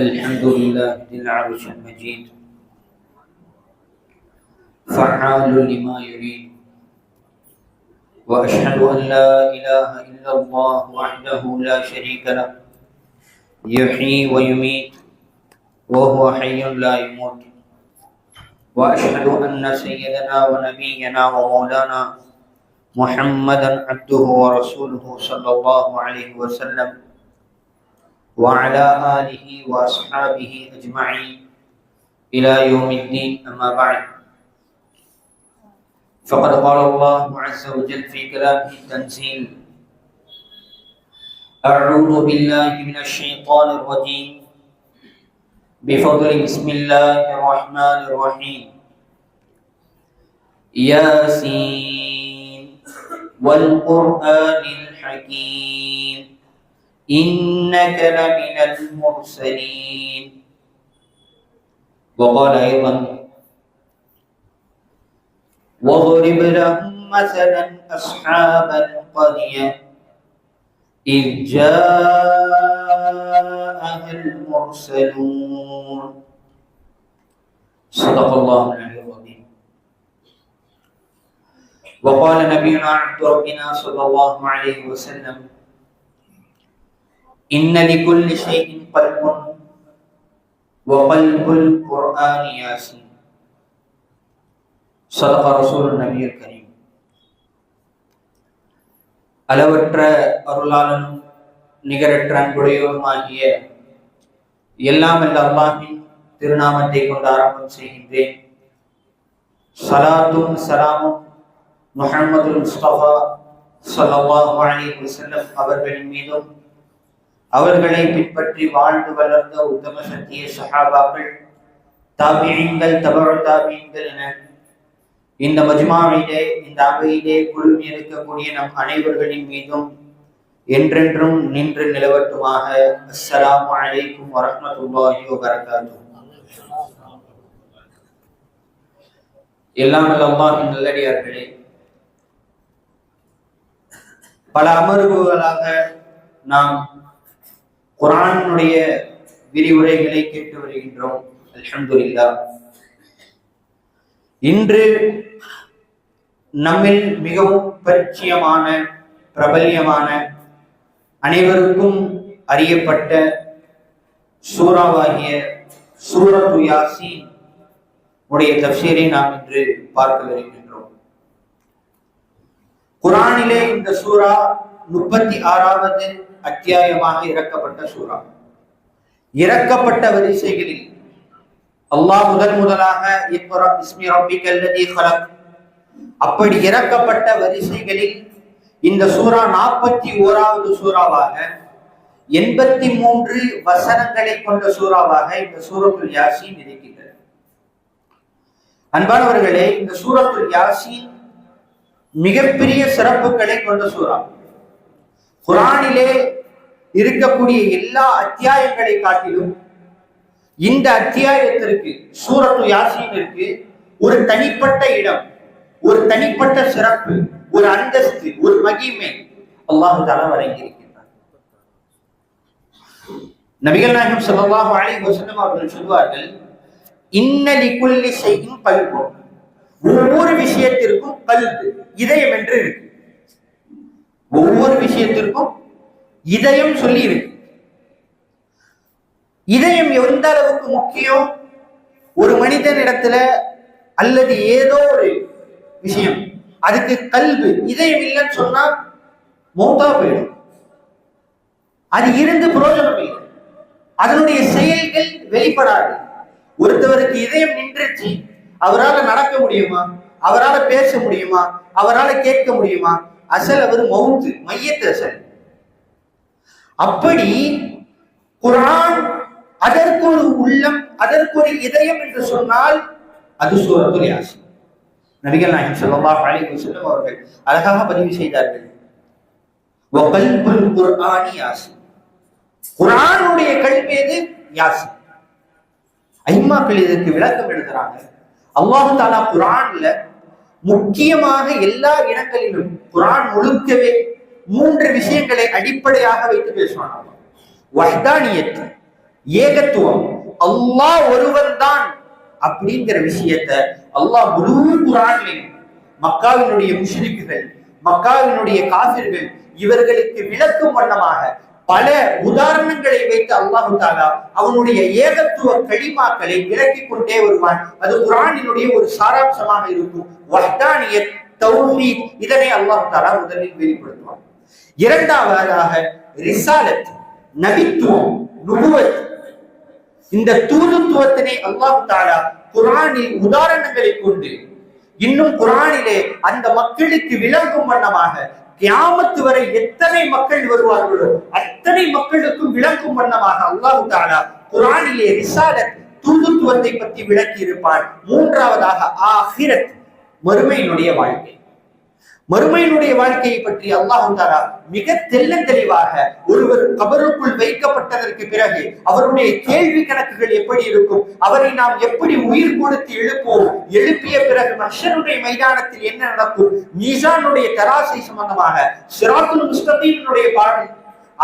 الحمد لله ذي العرش المجيد فعال لما يريد وأشهد أن لا إله إلا الله وحده لا شريك له يحيي ويميت وهو حي لا يموت وأشهد أن سيدنا ونبينا ومولانا محمدا عبده ورسوله صلى الله عليه وسلم وعلى آله وأصحابه أجمعين إلى يوم الدين. أما بعد، فقد قال الله عز وجل في كلامه التنزيل: أعوذ بالله من الشيطان الرجيم بفضل بسم الله الرحمن الرحيم. ياسين والقرآن الحكيم إنك لمن المرسلين. وقال أيضا: واضرب لهم مثلا أصحاب القرية إذ جاءها المرسلون. صدق الله العلي العظيم. وقال نبينا عبد ربنا صلى الله عليه وسلم: إن لكل شيء قلب وقلب القرآن ياسين. صدق رسول النبي الكريم. அளவற்ற அருளாளனும் நிகரற்ற அன்புடையோருமாகிய எல்லாம் வல்ல அல்லாஹ்வின் திருநாமத்தை கொண்டு ஆரம்பம் செய்கின்றேன். ஸலாத்தும் ஸலாமும் முஹம்மது முஸ்தபா ஸல்லல்லாஹு அலைஹி வஸல்லம் அவர்களின் மீதும், அவர்களை பின்பற்றி வாழ்ந்து வளர்ந்த உத்தம சத்திய சஹாபாக்கள், தாபிஈன்கள், தபஉ தாபிஈன்கள் என இந்த மஜ்மாவிலே, இந்த அவையிலே குழுமி இருக்கக்கூடிய நம் அனைவர்களின் மீதும் என்றென்றும் நின்று நிலவட்டுமாக. அஸ்ஸலாமு அலைக்கும் வரஹ்மத்துல்லாஹி வபரகாத்துஹு. எல்லாம் வல்ல அல்லாஹ்வின் நல்லடியார்களே, பல அமர்வுகளாக நாம் குர்ஆனுடைய விரிவுரைகளை கேட்டு வருகின்றோம். அல்ஹம்துலில்லாஹ். இன்று நம்மில் மிகவும் பரிச்சயமான, பிரபல்யமான, அனைவருக்கும் அறியப்பட்ட சூறாவாகிய சூரத்து யாசீன் உடைய தஃப்சீரை நாம் இன்று பார்க்க வருகின்றோம். குர்ஆனிலே இந்த சூரா 36வது அத்தியாயமாக இறக்கப்பட்ட சூரா. இறக்கப்பட்ட வரிசைகளில் அல்லாஹ் முதலாக இக்ரா பிஸ்மி ரப்பிக்கல் லதீ ஹலக், அப்படி இறக்கப்பட்ட வரிசைகளில் இந்த சூரா 41வது சூறாவாக, 83 வசனங்களை கொண்ட சூறாவாக இந்த சூரத்துல் யாசீன் இருக்கிறது. அன்பானவர்களே, இந்த சூரத்துல் யாசீன் மிகப்பெரிய சிறப்புகளை கொண்ட சூறா. குர்ஆனிலே இருக்கக்கூடிய எல்லா அத்தியாயங்களை காட்டிலும் இந்த அத்தியாயத்திற்கு, சூரத்து யாசீனிற்கு ஒரு தனிப்பட்ட இடம், ஒரு தனிப்பட்ட சிறப்பு, ஒரு அந்தஸ்து, ஒரு மகிமை அல்லாஹ் தஆலா வழங்கியிருக்கிறார். நபிகள் நாயகம் ஸல்லல்லாஹு அலைஹி வஸல்லம் அவர்கள் சொல்வார்கள்: இன்ன லிகுல்லி ஷைஇன் கல்பு. ஒவ்வொரு விஷயத்திற்கும் கல்பு, இதயம் என்று இருக்கு. ஒவ்வொரு விஷயத்திற்கும் இதயம் சொல்லி இருக்கு. இதயம் எந்த அளவுக்கு முக்கியம், ஒரு மனிதனிடத்துல அல்லது ஏதோ ஒரு விஷயம், அதுக்கு கல்பு, இதயம் இல்லைன்னு சொன்னா மௌத்தா போயிடும். அது இருந்து பிரயோஜனம் இல்லை, அதனுடைய செயல்கள் வெளிப்படாது. ஒருத்தவருக்கு இதயம் நின்றுச்சு, அவரால் நடக்க முடியுமா, அவரால் பேச முடியுமா, அவரால் கேட்க முடியுமா? அசல் அவர் மவுத்து, மையத்து அசல். அப்படி குர்ஆன் அதற்கு ஒரு உள்ளம், அதற்கு ஒரு இதயம் என்று சொன்னால் அது சூரத்துல் யாசீன். நபிகள் நாயகம் ஸல்லல்லாஹு அலைஹி வஸல்லம் அவர்கள் அழகாக பதிவு செய்தார்கள்: வகல்புல் குர்ஆனி யாசீன். குர்ஆனுடைய கல்வி எது? யாசீன். ஐம்மாக்கள் இதற்கு விளக்கம் எழுதுறாங்க. அல்லாஹ் தஆலா குர்ஆன்ல முக்கியமாக எல்லா இடங்களிலும், குர்ஆன் முழுக்கவே 3 விஷயங்களை அடிப்படையாக வைத்து பேசுவாங்க. வஹ்தானியத், ஏகத்துவம், அல்லாஹ் ஒருவன் தான் அப்படிங்கிற விஷயத்தை அல்லாஹ் முழு குர்ஆனிலும் மக்காவினுடைய முஷ்ரிக்குகள், மக்காவினுடைய காஃபிர்கள் இவர்களுக்கு விளக்கும் வண்ணமாக பல உதாரணங்களை வைத்து அல்லாஹு தஆலா அவனுடைய ஏகத்துவ கலிமாக்களை விளக்கிக் கொண்டே வருவான். அது குர்ஆனினுடைய ஒரு சாராம்சமாக இருக்கும். வஹ்தானியத், தௌஹீத், இதனை அல்லாஹு தஆலா முதலில் வெளிப்படுத்துவான். இரண்டாவதாக ரிசாலத், நபித்துவம், நுபுவத், இந்த தூதுத்துவத்தினை அல்லாஹு தஆலா குர்ஆனில் உதாரணங்களை கொண்டு இன்னும் குர்ஆனிலே அந்த மக்களுக்கு விளங்கும் வண்ணமாக கியாமத் வரை எத்தனை மக்கள் வருவார்களோ அத்தனை மக்களுக்கும் விளக்கும் வண்ணமாக அல்லாஹ் தஆலா குர்ஆனிலே ரிசாலத், தூதுத்துவத்தை பற்றி விளக்கி இருப்பான். மூன்றாவதாக ஆகிரத், மறுமையினுடைய வாழ்க்கை. மறுமையினுடைய வாழ்க்கையை பற்றி அல்லாஹ் தஆலா மிக தெளிவாக ஒருவர் கபருக்குள் வைக்கப்பட்டதற்கு பிறகு அவருடைய கேள்வி கணக்குகள் எப்படி இருக்கும், அவரை நாம் எப்படி உயிர் கொடுத்து எழுப்புவோம், எழுப்பிய பிறகு மஹ்ஷருடைய மைதானத்தில் என்ன நடக்கும், மீசானுடைய தராசை சம்பந்தமாக, சிராத்துல் முஸ்தகீமினுடைய பாடம்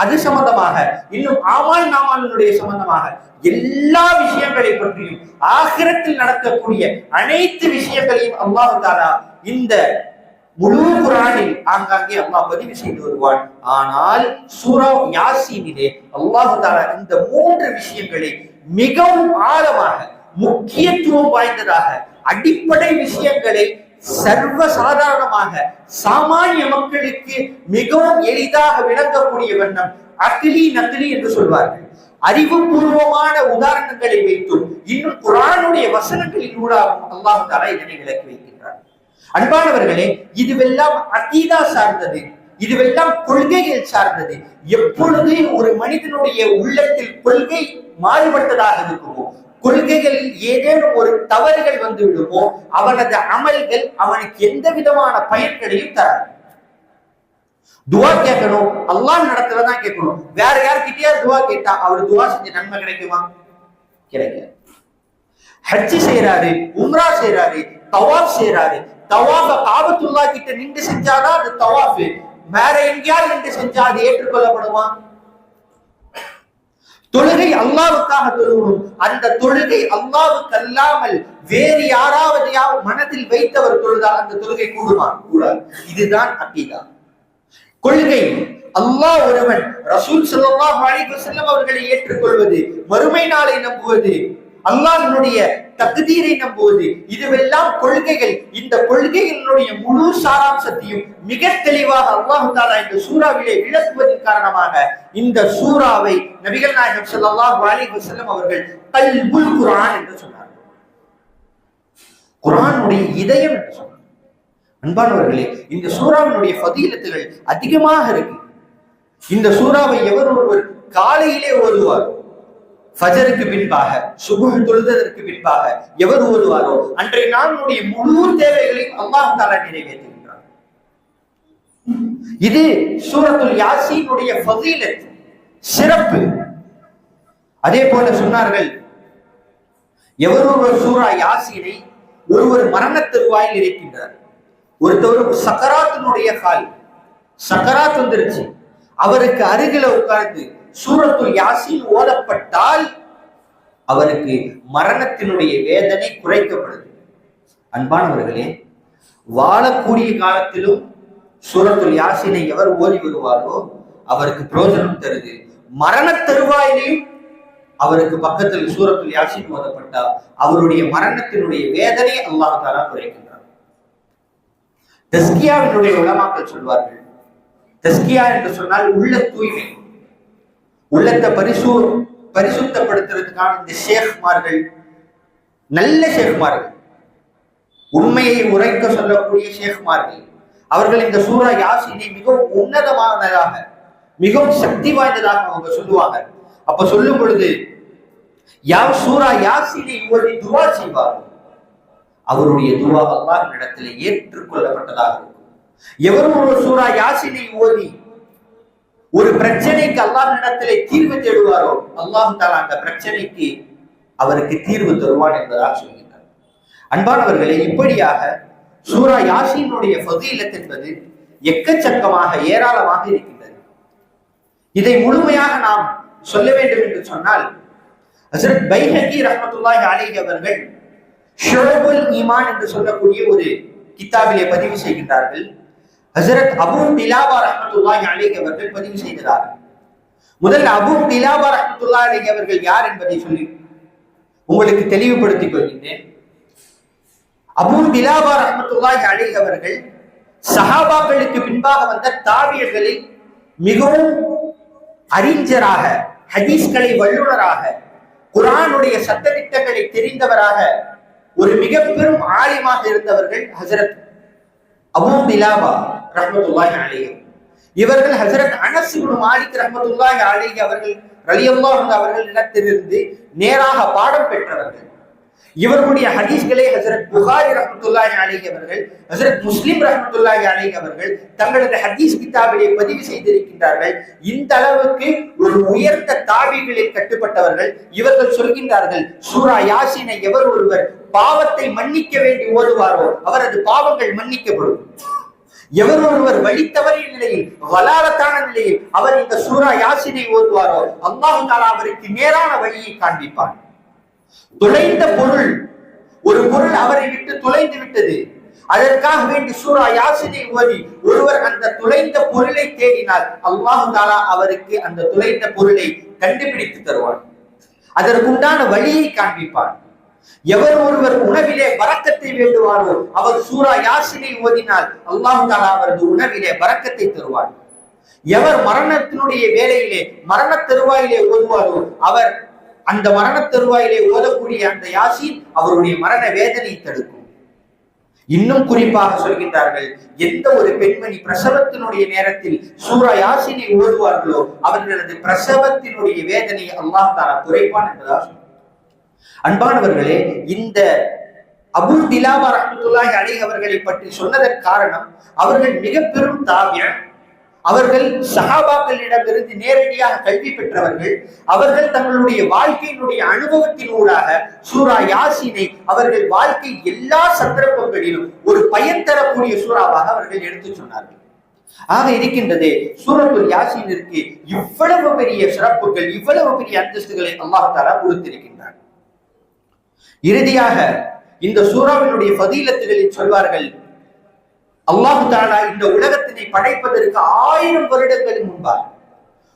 அது சம்பந்தமாக, இன்னும் ஆமால் நாமாலுடைய சம்பந்தமாக எல்லா விஷயங்களை பற்றியும் ஆகிரத்தில் நடக்கக்கூடிய அனைத்து விஷயங்களையும் அல்லாஹ் தஆலா இந்த முழு குர்ஆனில் ஆங்காங்கே அல்லாஹ் பதிவு செய்து வருவான். ஆனால் சூரா யாசீனிலே அல்லாஹ் தஆலா இந்த மூன்று விஷயங்களை மிகவும் ஆழமாக, முக்கியத்துவம் வாய்ந்ததாக, அடிப்படை விஷயங்களை சர்வ சாதாரணமாக சாமானிய மக்களுக்கு மிகவும் எளிதாக விளங்கக்கூடிய வண்ணம் அக்லி நக்லி என்று சொல்வார்கள், அறிவுபூர்வமான உதாரணங்களை வைத்தும் இன்னும் குர்ஆனுடைய வசனங்களின் ஊடாகவும் அல்லாஹ் தஆலா இதனை விளக்கி வைக்கின்றார். அன்பானவர்களே, இதுவெல்லாம் அகீதா சார்ந்தது, இதுவெல்லாம் கொள்கைகள் சார்ந்தது. எப்பொழுது ஒரு மனிதனுடைய உள்ளத்தில் கொள்கை மாறுபட்டதாக இருக்குமோ, கொள்கைகளில் ஏதேனும் ஒரு தவறுகள் வந்து விடுமோ, அவனது அமல்கள் அவனுக்கு எந்த விதமான பயன்களையும் தராது. துவா கேட்கணும், அல்லாஹ் நடத்துறதான் கேட்கணும். வேற யார்கிட்டயா துவா கேட்டா அவர் துவா செஞ்ச நன்மை கிடைக்குமா? கிடைக்காது. ஹஜ்ஜி செய்யறாரு, உம்ரா செய்யறாரு, தவாஃப் செய்யறாரு, தவாஃப காபத்துல்லாஹ் கிட்ட நின்று செஞ்சாதான் அது தவாஃப். வேற எங்கேயாவது நின்று செஞ்சா அது ஏற்றுக்கொள்ளப்படுமா? தொழுகை அல்லாஹ்வுக்காக தொழுகணும். அந்த தொழுகை அல்லாஹ்வுக்கு அல்லாமல் வேறு யாராவது மனதில் வைத்தவர் தொழுதால் அந்த தொழுகை கூடுமா? கூடாது. இதுதான் அகீதா, கொள்கை. அல்லாஹ் ஒருவன், ரசூல் ஸல்லல்லாஹு அலைஹி வஸல்லம் அவர்களை ஏற்றுக்கொள்வது, மறுமை நாளை நம்புவது, அல்லாஹ்வுடைய தக்தீரை நம்புவது, இதுவெல்லாம் கொள்கைகள். இந்த கொள்கைகளுடைய முழு சாராம்சத்தையும் மிக தெளிவாக அல்லாஹ் தஆலா இந்த சூறாவிலே விளக்குவதன் காரணமாக இந்த சூறாவை நபிகள் நாயகம் ஸல்லல்லாஹு அலைஹி வஸல்லம் அவர்கள் கல்புல் குர்ஆன் என்று சொன்னார். குர்ஆனுடைய இதயம் என்று சொன்னார். அன்பானவர்களே, இந்த சூறாவினுடைய ஃபதீலத்துகள் அதிகமாக இருக்கு. இந்த சூறாவை எவர் ஒருவர் காலையிலே ஓதுவார், ஃபஜருக்கு பின்பாக, சுபஹ் தொழுதற்கு பின்பாக எவர் ஓதுவாரோ அன்றைய நாளுடைய முழு தேவைகளையும் அல்லாஹ் தஆலா நிறைவேற்றுகின்றார். இது சூரத்துல் யாசீனுடைய ஃபதீலத், சிறப்பு. அதே போல சொன்னார்கள், எவர் ஒருவர் சூரா யாசீனை ஒருவர் மரண தருவாயில் இருக்கின்றார், ஒருத்தவர் சக்கராத்தினுடைய கால், சக்கராத் வந்துருச்சு, அவருக்கு அருகில உட்கார்ந்து சூரத்துல் யாசீன் ஓதப்பட்டால் அவருக்கு மரணத்தினுடைய வேதனை குறைக்கப்படுது. அன்பானவர்களே, வாழக்கூடிய காலத்திலும் சூரத்துல் யாசீனை எவர் ஓதி வருவாரோ அவருக்கு பிரயோஜனம் தருது. மரண தருவாயிலையும் அவருக்கு பக்கத்தில் சூரத்துல் யாசீன் ஓதப்பட்டால் அவருடைய மரணத்தினுடைய வேதனை அல்லாஹ் தஆலா குறைக்கின்றார். தஸ்கியாவினுடைய உலமாக்கள் சொல்வார்கள், தஸ்கியா என்று சொன்னால் உள்ள தூய்மை, உள்ளத்தை பரிசுத்தப்படுத்துறதுக்கான இந்த ஷேக்மார்கள், நல்ல ஷேக்மார்கள், உண்மையை உரைக்க சொல்லக்கூடிய ஷேக்மார்கள், அவர்கள் இந்த சூரா யாசீனை மிகவும் உன்னதமானதாக, மிகவும் சக்தி வாய்ந்ததாக அவங்க சொல்லுவாங்க. அப்ப சொல்லும் பொழுது யார் சூரா யாசீனை ஓதி துவா செய்வார், அவருடைய துவா அல்லாஹ் இடத்திலே ஏற்றுக்கொள்ளப்பட்டதாக இருக்கும். எவரும் ஒரு சூரா யாசீனை ஓதி ஒரு பிரச்சனைக்கு அல்லாஹ் இடத்திலே தீர்வு தேடுவாரோ அல்லாஹ் தஆலா அந்த பிரச்சனைக்கு அவருக்கு தீர்வு தருவான் என்பதாக சொல்கிறார். அன்பானவர்களே, இப்படியாக சூரா யாசீனுடைய ஃபதீலத் என்பது எக்கச்சக்கமாக ஏராளமாக இருக்கின்றது. இதை முழுமையாக நாம் சொல்ல வேண்டும் என்று சொன்னால் ஹஜ்ரத் பைஹகி ரஹ்மத்துல்லாஹி அலைஹி அவர்கள் ஷுஅபுல் ஈமான் என்று சொல்லக்கூடிய ஒரு கிதாபிலே பதிவு செய்கின்றார்கள். ஹஜ்ரத் அபூ கிலாபா ரஹ்மத்துல்லாஹி அலைஹி அவர்கள் பதிவு செய்கிறார்கள். முதல்ல அபூ கிலாபா ரஹ்மத்துல்லாஹி அலைஹி அவர்கள் யார் என்பதை சொல்லி உங்களுக்கு தெளிவுபடுத்திக் கொள்கின்றேன். அபூ கிலாபா ரஹ்மத்துல்லாஹி அலைஹி அவர்கள் சஹாபாக்களுக்கு பின்பாக வந்த தாபியர்களில் மிகவும் அறிஞராக, ஹதீஸ்களை வல்லுநராக, குர்ஆனுடைய சட்டதிட்டங்களை தெரிந்தவராக, ஒரு மிக பெரும் ஆலிமாக இருந்தவர்கள் ஹஜ்ரத் அபூ கிலாபா ரஹ்மத்துல்லாஹி அலைஹி. இவர்கள் ஹஜ்ரத் அனஸ் இப்னு மாலிக் ரஹ்மத்துல்லாஹி அலைஹி அவர்கள் ரலியல்லாஹு அன்ஹு அவர்களிடத்திலிருந்து நேராக பாடம் பெற்றவர்கள். இவர்களுடைய ஹதீஸ்களை ஹஜ்ரத் புகாரி ரஹ்மத்துல்லாஹி அலைஹி அவர்கள், ஹஜ்ரத் முஸ்லிம் ரஹ்மத்துல்லாஹி அலைஹி அவர்கள் தங்களது ஹதீஸ் கிதாபிலே பதிவு செய்திருக்கின்றார்கள். இந்த அளவுக்கு ஒரு உயர்ந்த தாபிகளில் கட்டுப்பட்டவர்கள். இவர்கள் சொல்கின்றார்கள், சூரா யாசீனை எவர் ஒருவர் பாவத்தை மன்னிக்க வேண்டி ஓதுவாரோ அவரது பாவங்கள் மன்னிக்கப்படும். எவர் ஒருவர் வழி தவறிய நிலையில், வலாலத்தான நிலையில் அவர் இந்த சூரா யாசீனை ஓதுவாரோ அல்லாஹ் தஆலா அவருக்கு நேரான வழியை காண்பிப்பார். தொலைந்த பொருள், ஒரு பொருள் அவரை விட்டு தொலைந்து விட்டது, அதற்காக வேண்டி சூரா யாசீனை ஓதி ஒருவர் அந்த தொலைந்த பொருளை தேடினால் அல்லாஹ் தஆலா அவருக்கு அந்த தொலைந்த பொருளை கண்டுபிடித்து தருவார், அதற்குண்டான வழியை காண்பிப்பார். எவர் ஒருவர் உணவிலே பரக்கத்தை வேண்டுவாரோ அவர் சூரா யாசீனை ஓதினால் அல்லாஹ் தஆலா அவரது உணவிலே பரக்கத்தை தருவார். எவர் மரணத்தினுடைய வேளையிலே, மரண தருவாயிலே ஓதுவாரோ அவர் அந்த மரண தருவாயிலே ஓதக்கூடிய அந்த யாசீன் அவருடைய மரண வேதனை தடுக்கும். இன்னும் குறிப்பாக சொல்கின்றார்கள், எந்த ஒரு பெண்மணி பிரசவத்தினுடைய நேரத்தில் சூரா யாசீனை ஓதுவார்களோ அவர்களது பிரசவத்தினுடைய வேதனை அல்லாஹ் தஆலா குறைப்பான் என்பதாக. அன்பானவர்களே, இந்த அபூ கிலாபா ரஹ்மத்துல்லாஹி அலைஹி அவர்களை பற்றி சொன்னதற்கு காரணம், அவர்கள் மிக பெரும் தாபியன். அவர்கள் சஹாபாக்களிடமிருந்து நேரடியாக கல்வி பெற்றவர்கள். அவர்கள் தங்களுடைய வாழ்க்கையினுடைய அனுபவத்தினூடாக சூரா யாசீனை அவர்கள் வாழ்க்கை எல்லா சந்தர்ப்பங்களிலும் ஒரு பயன் தரக்கூடிய சூறாவாக அவர்கள் எடுத்து சொன்னார்கள். ஆக இருக்கின்றது, சூரத்துல் யாசீனிற்கு இவ்வளவு பெரிய சிறப்புகள், இவ்வளவு பெரிய அந்தஸ்துகளை அல்லாஹ் தஆலா கொடுத்திருக்கின்றார். இறுதியாக இந்த சூறாவினுடைய ஃபதீலத்துகளில் சொல்வார்கள், அல்லாஹ் தஆலா இந்த உலகத்தினை படைப்பதற்கு 1000 வருடங்களுக்கு முன்பாக,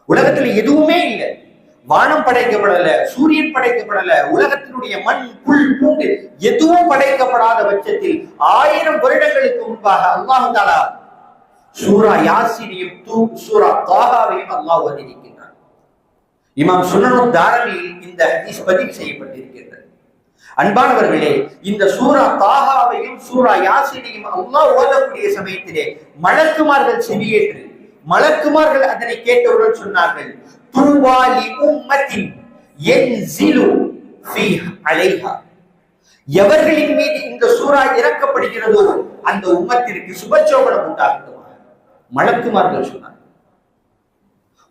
உலகத்துல எதுவுமே இல்லை, வானம் படைக்கப்படல, சூரியன் படைக்கப்படல, உலகத்தினுடைய மண், புல், பூண்டு எதுவும் படைக்கப்படாத பட்சத்தில் 1000 வருடங்களுக்கு முன்பாக அல்லாஹ் தஆலா சூரா யாசீனையும் சூரா தாஹாவையும் அல்லாஹ் ஓதியிருக்கிறார். இமாம் சுனனுத் தாரமியில் இந்த ஹதீஸ் பதிவு செய்யப்பட்டிருக்கிறது. அன்பானவர்களே, இந்த சூரா தாஹாவையும் சூரா யாசீனையும் அல்லாஹ் ஓதக்கூடிய சமயத்திலே மலக்குமார்கள் செவியேற்று, மலக்குமார்கள் அதனை கேட்டவுடன் சொன்னார்கள், தூபா லி உம்மத்தின் யன்ஸிலு ஃபீஹா அலைஹா. எவர்களின் மீது இந்த சூரா இறக்கப்படுகிறதோ அந்த உம்மத்திற்கு சுபசோபனம் உண்டாகட்டும். மலக்குமார்கள் சொன்னார்கள்,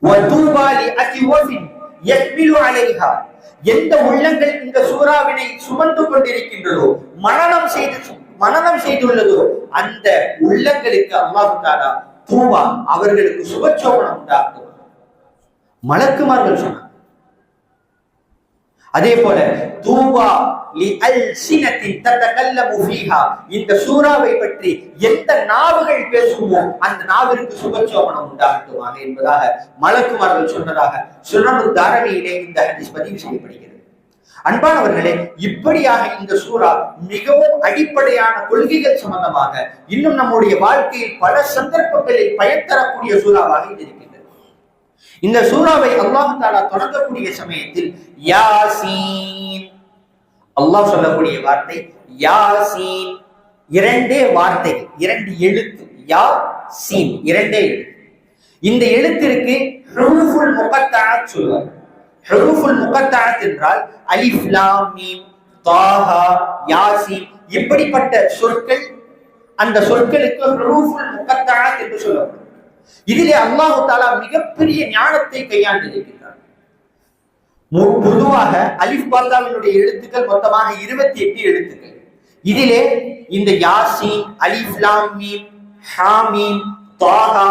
வதூபா லி அஜ்வஃபின் யஹ்மிலு அலைஹா. எந்த உள்ளங்கள் இந்த சூறாவினை சுமந்து கொண்டிருக்கின்றதோ, மனனம் செய்துள்ளதோ அந்த உள்ளங்களுக்கு அல்லாஹ் தஆலா தூபா, அவர்களுக்கு சுபசோபனம் உண்டாகும் மலக்குமார்கள் சொன்னார். அதே போல தூபா லி அல்சினத்தின் ததகல்லமு ஃபீஹா, இந்த சூறாவை பற்றி எந்த நாவுகள் பேசுமோ அந்த நாவிற்கு சுபசோபனம் உண்டாகட்டுமாக என்பதாக மலக்குமார்கள் சொன்னதாக சுனனுத் தாரமியிலே இந்த ஹதீஸ் பதிவு செய்யப்படுகிறது. அன்பானவர்களே, இப்படியாக இந்த சூறா மிகவும் அடிப்படையான கொள்கைகள் சம்பந்தமாக இன்னும் நம்முடைய வாழ்க்கையில் பல சந்தர்ப்பங்களில் பயன் தரக்கூடிய சூறாவாக இருக்கிறது. இந்த சூறாவை அல்லாஹ் தஆலா தொடங்கக்கூடிய சமயத்தில் யாசீன், அல்லாஹ் சொல்லக்கூடிய வார்த்தை யாசீன், இரண்டே வார்த்தைகள், 2 எழுத்து, யாசீன் இரண்டே எழுத்து. இந்த எழுத்திற்கு ஹுரூஃபுல் முகத்தஅத் சொல்வார். ஹுரூஃபுல் முகத்தஅத் என்றால் அலிஃப் லாம் மீம் தாஹா யாசீன் இப்படிப்பட்ட சொற்கள். அந்த சொற்களுக்கு ஹுரூஃபுல் முகத்தஅத் என்று சொல்லப்படும். இதிலே அல்லாஹ் தஆலா மிகப்பெரிய ஞானத்தை கையாண்டிருக்கிறார். பொதுவாக அலிஃப் பாத்தாவினுடைய எழுத்துக்கள் மொத்தமாக 28 எழுத்துக்கள். இதிலே இந்த யாசீன், அலிஃப் லாம் மீம், ஹாமீம், தாஹா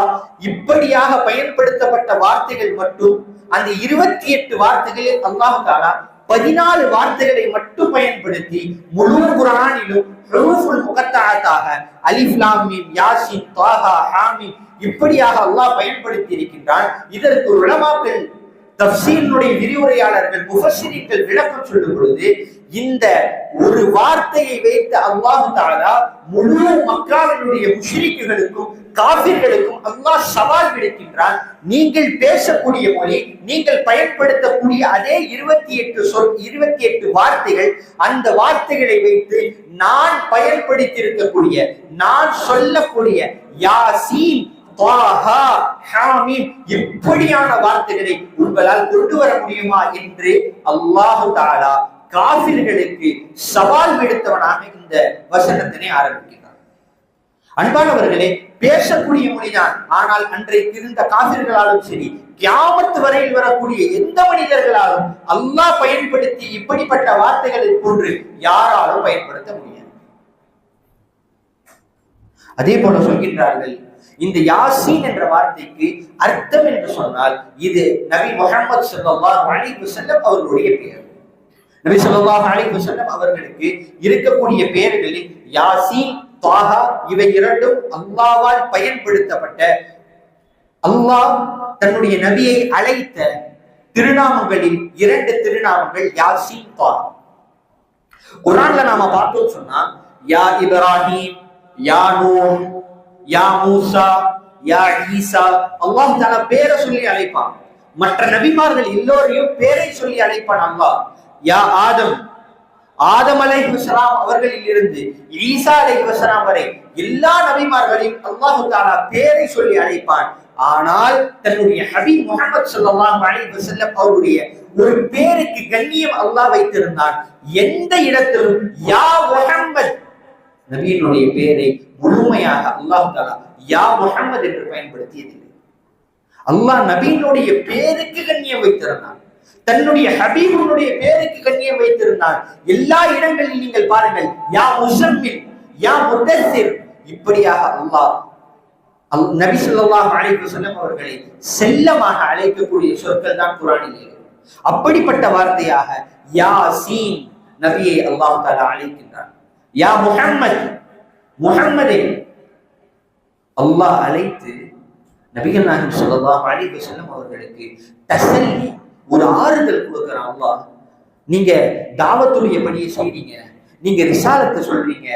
இப்படியாக பயன்படுத்தப்பட்ட வார்த்தைகள் மட்டும் அந்த 28 வார்த்தைகளில் அல்லாஹ் தஆலா 14 வார்த்தைகளை மட்டும் பயன்படுத்தி முழு குர்ஆனிலும் ஹுரூஃபுல் முகத்தஅத்தாக அலிஃப் லாம் மீம் யாசீன் தாஹா ஹாமீம் இப்படியாக அல்லாஹ் பயன்படுத்தி இருக்கின்றான். இதற்கு உலமாக்கள் தஃப்சீரினுடைய விரிவுரையாளர்கள் முஃபஸ்ஸிரீன்கள் விளக்கம் சொல்லும் பொழுது இந்த ஒரு வார்த்தையை வைத்து அல்லாஹ் தஆலா முழு மக்காவினுடைய முஷ்ரிக்குகளுக்கும் காஃபிர்களுக்கும் அல்லாஹ் சவால் விடுக்கின்றான். நீங்கள் பேசக்கூடிய மொழி, நீங்கள் பயன்படுத்தக்கூடிய அதே 28 வார்த்தைகள், அந்த வார்த்தைகளை வைத்து நான் பயன்படுத்தியிருக்கக்கூடிய, நான் சொல்லக்கூடிய யாசீன் தாஹா ஹாமீம் இப்படியான வார்த்தைகளை உங்களால் கொண்டு வர முடியுமா என்று அல்லாஹ் தஆலா காஃபிர்களுக்கு சவால் விடுத்தவனாக இந்த வசனத்தினை ஆரம்பிக்கிறார். அன்பானவர்களே, பேசக்கூடிய மொழிதான். ஆனால் அன்றைக்கு இருந்த காஃபிர்களாலும் சரி, கியாமத் வரையில் வரக்கூடிய எந்த மனிதர்களாலும் அல்லாஹ் பயன்படுத்தி இப்படிப்பட்ட வார்த்தைகளை போன்று யாராலும் பயன்படுத்த முடியாது. அதே போல சொல்கின்றார்கள், இந்த யாசீன் என்ற வார்த்தைக்கு அர்த்தம் என்று சொன்னால் இது நபி முஹம்மது ஸல்லல்லாஹு அலைஹி வஸல்லம் அவர்களுடைய பெயர். நபி ஸல்லல்லாஹு அலைஹி வஸல்லம் அவர்களுக்கு இருக்கக்கூடிய பெயர்களில் யாசீன், தாஹா இவை இரண்டும் அல்லாஹ்வால் பயன்படுத்தப்பட்ட, அல்லாஹ் தன்னுடைய நபியை அழைத்த திருநாமங்களில் 2 திருநாமங்கள் யாசீன், தாஹா. குர்ஆன்ல நாம பார்த்தோம் சொன்னா யா இப்ராஹீம், யா நூஹ், யா மூசா, யா ஈசா, அல்லாஹ் தஆலா பேரை சொல்லி அழைப்பான். மற்ற நபிமார்கள் எல்லோரையும் பேரை சொல்லி அழைப்பான் அல்லாஹ். யா ஆதம், ஆதம் அலைஹிஸ்ஸலாம் அவர்களில் இருந்து ஈசா அலைஹிஸ்ஸலாம் வரை எல்லா நபிமார்களையும் அல்லாஹ் தஆலா பேரை சொல்லி அழைப்பான். ஆனால் தன்னுடைய ஹபீப் முஹம்மது ஸல்லல்லாஹு அலைஹி வஸல்லம் அவருடைய ஒரு பேருக்கு கண்ணியம் அல்லாஹ் வைத்திருந்தான். எந்த இடத்திலும் யா முஹம்மத் நபியினுடைய பெயரை முழுமையாக அல்லாஹ் தஆலா யா முஹம்மது என்று பயன்படுத்தியதில்லை. அல்லாஹ் நபியினுடைய பேருக்கு கண்ணியம் வைத்திருந்தான், தன்னுடைய ஹபீபுடைய பேருக்கு கண்ணியம் வைத்திருந்தான். எல்லா இடங்களிலும் நீங்கள் பாருங்கள், யா முஸம்மில், யா முதஸ்ஸிர் இப்படியாக அல்லாஹ் நபி ஸல்லல்லாஹு அலைஹி வஸல்லம் அவர்களை செல்லமாக அழைக்கக்கூடிய சொற்கள் தான் குர்ஆனில். அப்படிப்பட்ட வார்த்தையாக யாசீன் நபியை அல்லாஹ் தஆலா அழைக்கின்றான். யா முஹம்மத், முஹம்மதே அல்லாஹ் அழைத்து நபிகள் நாயகம் ஸல்லல்லாஹு அலைஹி வஸல்லம் அவர்களுக்கு தஸல்லி, ஒரு ஆறுதல் கொடுக்கிறான் அல்லாஹ். நீங்க தாவத்துடைய பணியை செய்றீங்க, நீங்க ரிசாலத்தை சொல்றீங்க,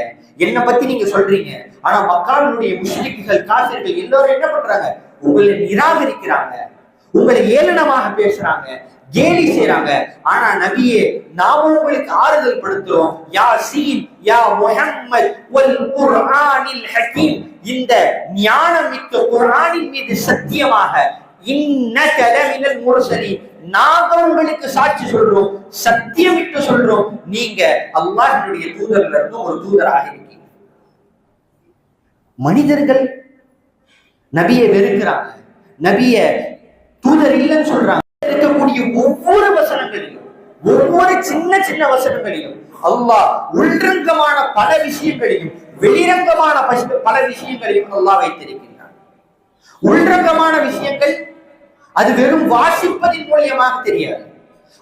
என்ன பத்தி நீங்க சொல்றீங்க. ஆனா மக்காவினுடைய முஷ்ரிக்குகள் காஃபிர்கள் எல்லாரும் என்ன பண்றாங்க? உங்களை நிராகரிக்கிறாங்க, உங்களை ஏளனமாக பேசுறாங்க, கேலி செய்றாங்க. ஆனா நபியே, நாம உங்களுக்கு ஆறுதல் படுத்துறோம். யாசீன், யா முஹம்மத் வல் குர்ஆனில் ஹகீம், இந்த ஞானமிக்க குர்ஆனின் மீது சத்தியமாக, இன்னக லமினல் முர்ஸலீன், நாங்க உங்களுக்கு சாட்சி சொல்றோம், சத்தியமிட்டு சொல்றோம், நீங்க அல்லாஹ்வுடைய தூதர்ல இருந்து ஒரு தூதராக இருக்கீங்க. மனிதர்கள் நபியை வெறுக்கிறாங்க, நபிய தூதர் இல்லைன்னு சொல்றாங்க. இருக்கக்கூடிய ஒவ்வொரு வசனங்களிலும், ஒவ்வொரு சின்ன சின்ன வசனங்களிலும் அல்லாஹ் உள்ரங்கமான பல விஷயங்களையும் வெளிரங்கமான பல விஷயங்களையும் அல்லாஹ் வைத்திருக்கின்றான். உள்ரங்கமான விஷயங்கள் அது வெறும் வாசிப்பதின் மூலியமாக தெரியாது.